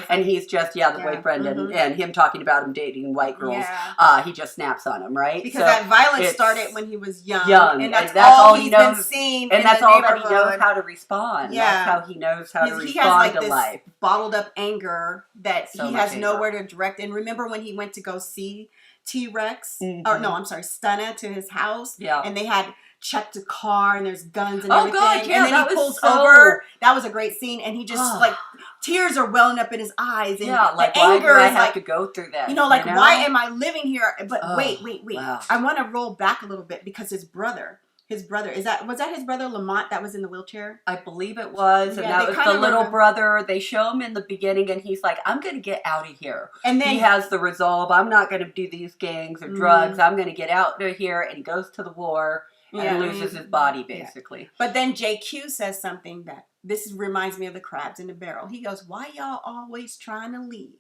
and he's just, the boyfriend and him talking about him dating white girls. Yeah. He just snaps on him, right? Because that violence started when he was young. And that's all he's he knows, been seeing and in that's the all that he neighborhood. knows how to respond. Yeah. That's how he knows how to respond he has like to this life. bottled up anger that So he much has anger. nowhere to direct. And remember when he went to go see T-Rex, or no, I'm sorry, Stunna to his house, and they had checked a car and there's guns and everything. God, yeah, and then he pulls over. That was a great scene, and he just like tears are welling up in his eyes, and like the why anger do I is have like to go through that? Why am I living here? But wait. Wow. I want to roll back a little bit because his brother was that his brother Lamont that was in the wheelchair? I believe it was, and Yeah, that was the little brother. They show him in the beginning, and he's like, "I'm going to get out of here." And then he has the resolve. I'm not going to do these gangs or drugs. I'm going to get out of here, and he goes to the war and loses his body, basically. Yeah. But then JQ says something that this reminds me of the crabs in the barrel. He goes, "Why y'all always trying to leave?"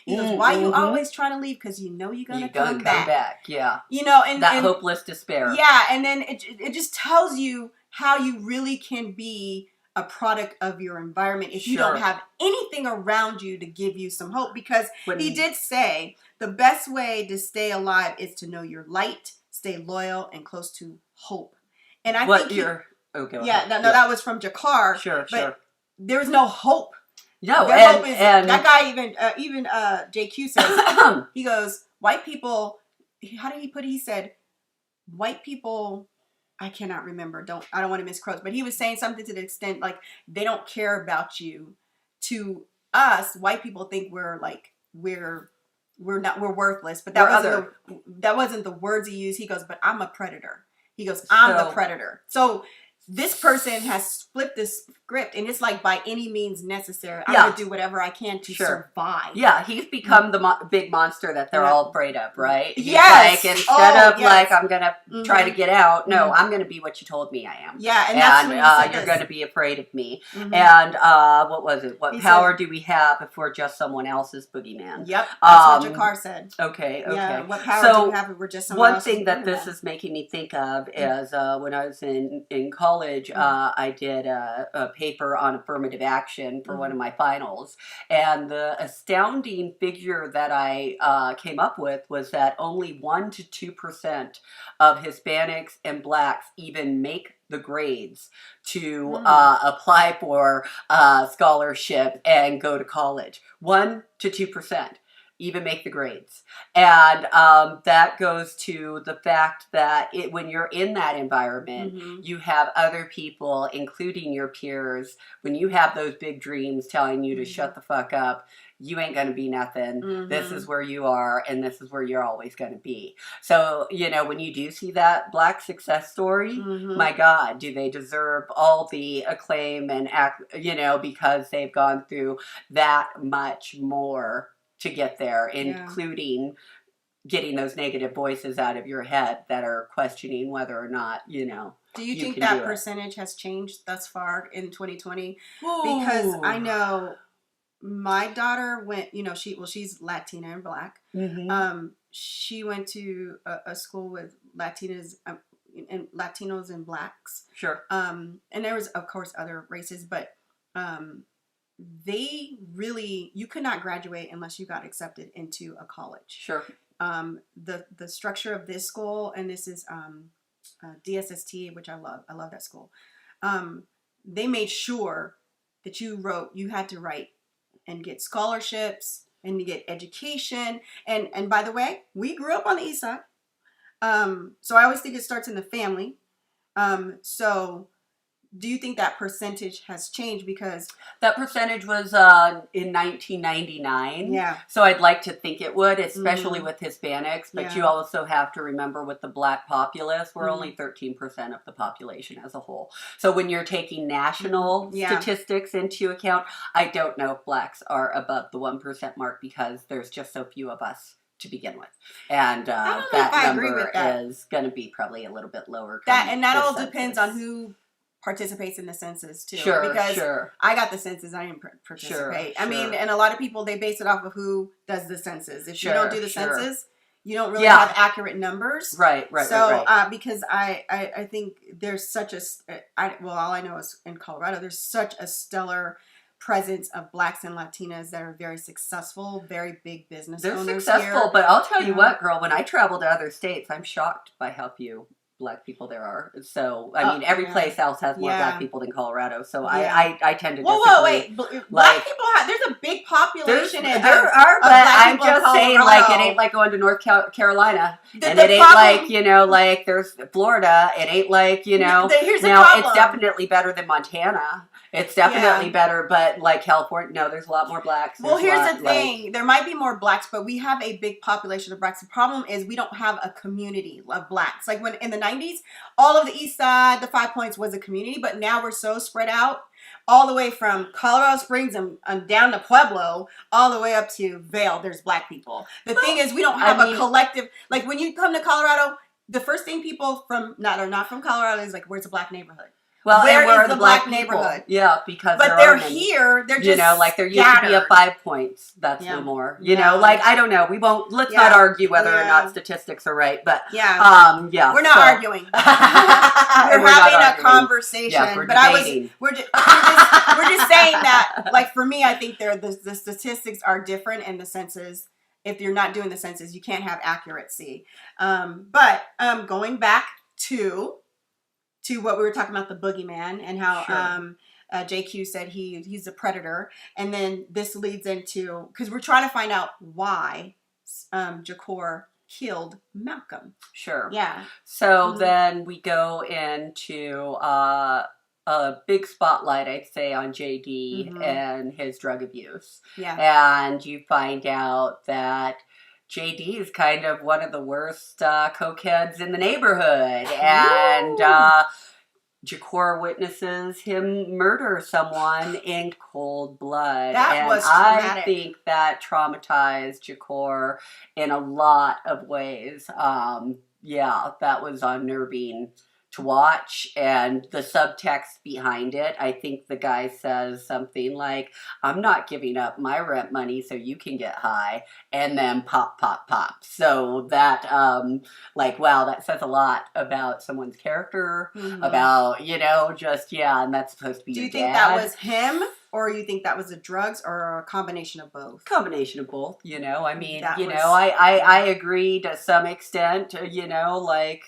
He goes, "Why you always trying to leave? Because you're gonna come back." Yeah. And that hopeless despair. Yeah, and then it just tells you how you really can be a product of your environment if you don't have anything around you to give you some hope. Because he did say the best way to stay alive is to know your light, stay loyal, and close to hope. And I think that was from Jakar. Sure. There's no hope. No, and that guy even JQ says, he goes, white people, how did he put it? He said, white people, I cannot remember, I don't want to misquote, but he was saying something to the extent like they don't care about you. To us, white people think we're worthless, but that wasn't the words he used. He goes, but I'm a predator. He goes, I'm the predator. So this person has flipped this script, and it's like by any means necessary. I'm Yeah. gonna do whatever I can to survive. Yeah, he's become the big monster that they're all afraid of, right? He's Yes. like, instead of yes. like, I'm gonna try to get out, no, I'm gonna be what you told me I am. Yeah, and that's when he said you're this. gonna be afraid of me. And what was it? What He power said- do we have if we're just someone else's boogeyman? Yep, that's what Jakar said. Okay. Yeah, what power do we have if we're just someone one else's thing that boogeyman? this is making me think of is when I was in college, I did a paper on affirmative action for one of my finals, and the astounding figure that I came up with was that only 1 to 2% of Hispanics and Blacks even make the grades to apply for scholarship and go to college. 1 to 2%. Even make the grades. And that goes to the fact that when you're in that environment, you have other people, including your peers, when you have those big dreams telling you to shut the fuck up, you ain't going to be nothing. This is where you are, and this is where you're always going to be. So, when you do see that Black success story, my God, do they deserve all the acclaim and because they've gone through that much more to get there, including getting those negative voices out of your head that are questioning whether or not, Do you think that percentage has changed thus far in 2020? Because I know my daughter went, she's Latina and Black. She went to a school with Latinas and Latinos and Blacks. Sure. And there was, of course, other races, but they really, you could not graduate unless you got accepted into a college. Sure. The structure of this school, and this is DSST, which I love that school. They made sure that you had to write and get scholarships and to get education. And by the way, we grew up on the East Side. So I always think it starts in the family. So do you think that percentage has changed? Because that percentage was in 1999. Yeah. So I'd like to think it would, especially with Hispanics. But you also have to remember with the Black populace, we're only 13% of the population as a whole. So when you're taking national statistics into account, I don't know if Blacks are above the 1% mark because there's just so few of us to begin with, and that number is going to be probably a little bit lower. That all depends on who participates in the census too. Sure, because sure. I got the census, I didn't participate. I mean, and a lot of people, they base it off of who does the census. If you don't do the census, you don't really have accurate numbers. Right. So because I think there's such all I know is in Colorado, there's such a stellar presence of Blacks and Latinas that are very successful, very big business owners. They're successful, but I'll tell you what, girl, when I travel to other states, I'm shocked by how few Black people there are. So, I mean, every place else has more Black people than Colorado. So I tend to disagree. Whoa, wait. Black people there's a big population. There are, but I'm just saying, like, it ain't like going to North Carolina. And it ain't like, like there's Florida. It ain't like, Here's now problem. It's definitely better than Montana. It's definitely better, but like California, no, there's a lot more Blacks. Well, here's the thing. There might be more Blacks, but we have a big population of Blacks. The problem is we don't have a community of Blacks. Like when in the 90s, all of the East Side, the 5 Points was a community, but now we're so spread out all the way from Colorado Springs and down to Pueblo, all the way up to Vail, there's Black people. The thing is we don't have a collective, like when you come to Colorado, the first thing people not from Colorado is like, where's a Black neighborhood? Well, where is the Black people? neighborhood? Yeah, because but they're here. They're just like there used to be a 5 Points. That's no more. Like I don't know. We won't. Let's not argue whether or not statistics are right. But we're not arguing. we're having a conversation. Yeah, we're but debating. we're just saying that. Like for me, I think the statistics are different in the census. If you're not doing the census, you can't have accuracy. But going back to what we were talking about, the boogeyman, and how JQ said he's a predator. And then this leads into, because we're trying to find out why Jakar killed Malcolm. Sure. Yeah. So then we go into a big spotlight, I'd say, on JD and his drug abuse. Yeah. And you find out that JD is kind of one of the worst cokeheads in the neighborhood. And Jakor witnesses him murder someone in cold blood. That and was I traumatic. think that traumatized Jakor in a lot of ways. Yeah, that was unnerving to watch, and the subtext behind it, I think the guy says something like, I'm not giving up my rent money so you can get high, and then pop, pop, pop. So that, like, wow, that says a lot about someone's character, about, you know, just, yeah, and that's supposed to be Do your you think dad. that was him, or you think that was the drugs, or a combination of both? Combination of both, you know, I mean, That you was- know, I agree to some extent, you know, like,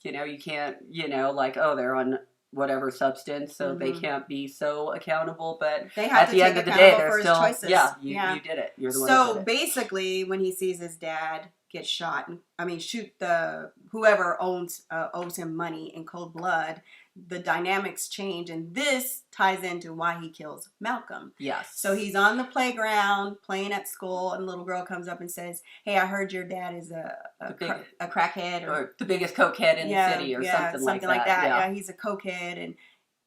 you know, you can't, you know, like, oh, they're on whatever substance, so they can't be so accountable. But They have at to the take end of the day, accountable they're for his still, choices. yeah, Yeah. you did it. You're the one So who did it. basically, when he sees his dad get shot, shoot whoever owes him money in cold blood, the dynamics change, and this ties into why he kills Malcolm. Yes. So he's on the playground playing at school, and a little girl comes up and says, "Hey, I heard your dad is a crackhead, or the biggest cokehead in the city, or something like that. Yeah, he's a cokehead." And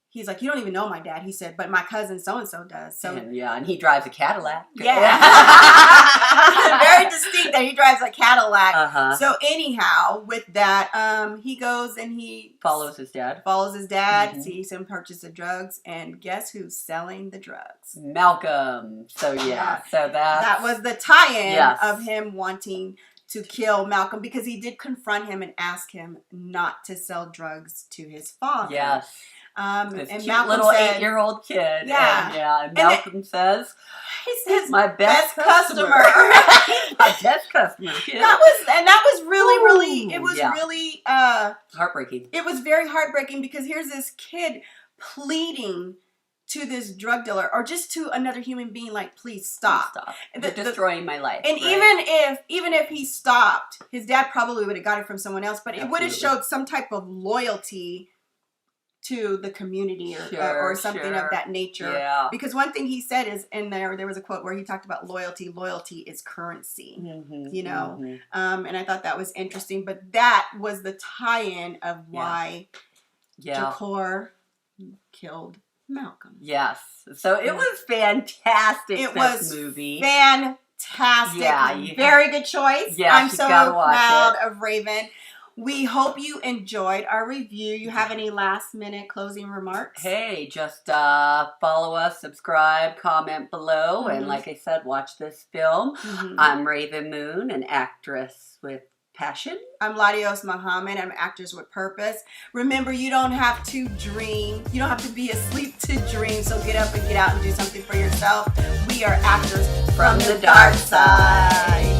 he's like, "You don't even know my dad." He said, "But my cousin so-and-so does." So and he drives a Cadillac. yeah. Very distinct that he drives a Cadillac. Uh-huh. So anyhow, with that, he goes and he Follows his dad. sees him purchase the drugs, and guess who's selling the drugs? Malcolm. So yeah, so that was the tie-in Yes. of him wanting to kill Malcolm, because he did confront him and ask him not to sell drugs to his father. Yes. And This cute Malcolm little said, 8-year-old kid. Yeah. And Malcolm says, he says, my best customer. My best customer. Kid. that was really, Ooh, it was yeah. really, Heartbreaking. it was very heartbreaking, because here's this kid pleading to this drug dealer, or just to another human being, like, please stop. You're destroying my life. And right? even if he stopped, his dad probably would have got it from someone else, but it would have Absolutely. showed some type of loyalty to the community, or something of that nature. Yeah. Because one thing he said is, in there was a quote where he talked about loyalty. Loyalty is currency. You know, and I thought that was interesting. But that was the tie-in of why Jakor killed Malcolm. Yes. So it was fantastic. It this was movie. Fantastic. Yeah, very good choice. Yeah, I'm you so gotta watch proud it. of Rav'n. We hope you enjoyed our review. You have any last minute closing remarks? Hey, just follow us, subscribe, comment below, and like I said, watch this film. I'm Rav'n Moon, an actress with passion. I'm Ladios Muhammad. I'm actors with purpose. Remember, you don't have to dream. You don't have to be asleep to dream. So get up and get out and do something for yourself. We are actors from the dark side.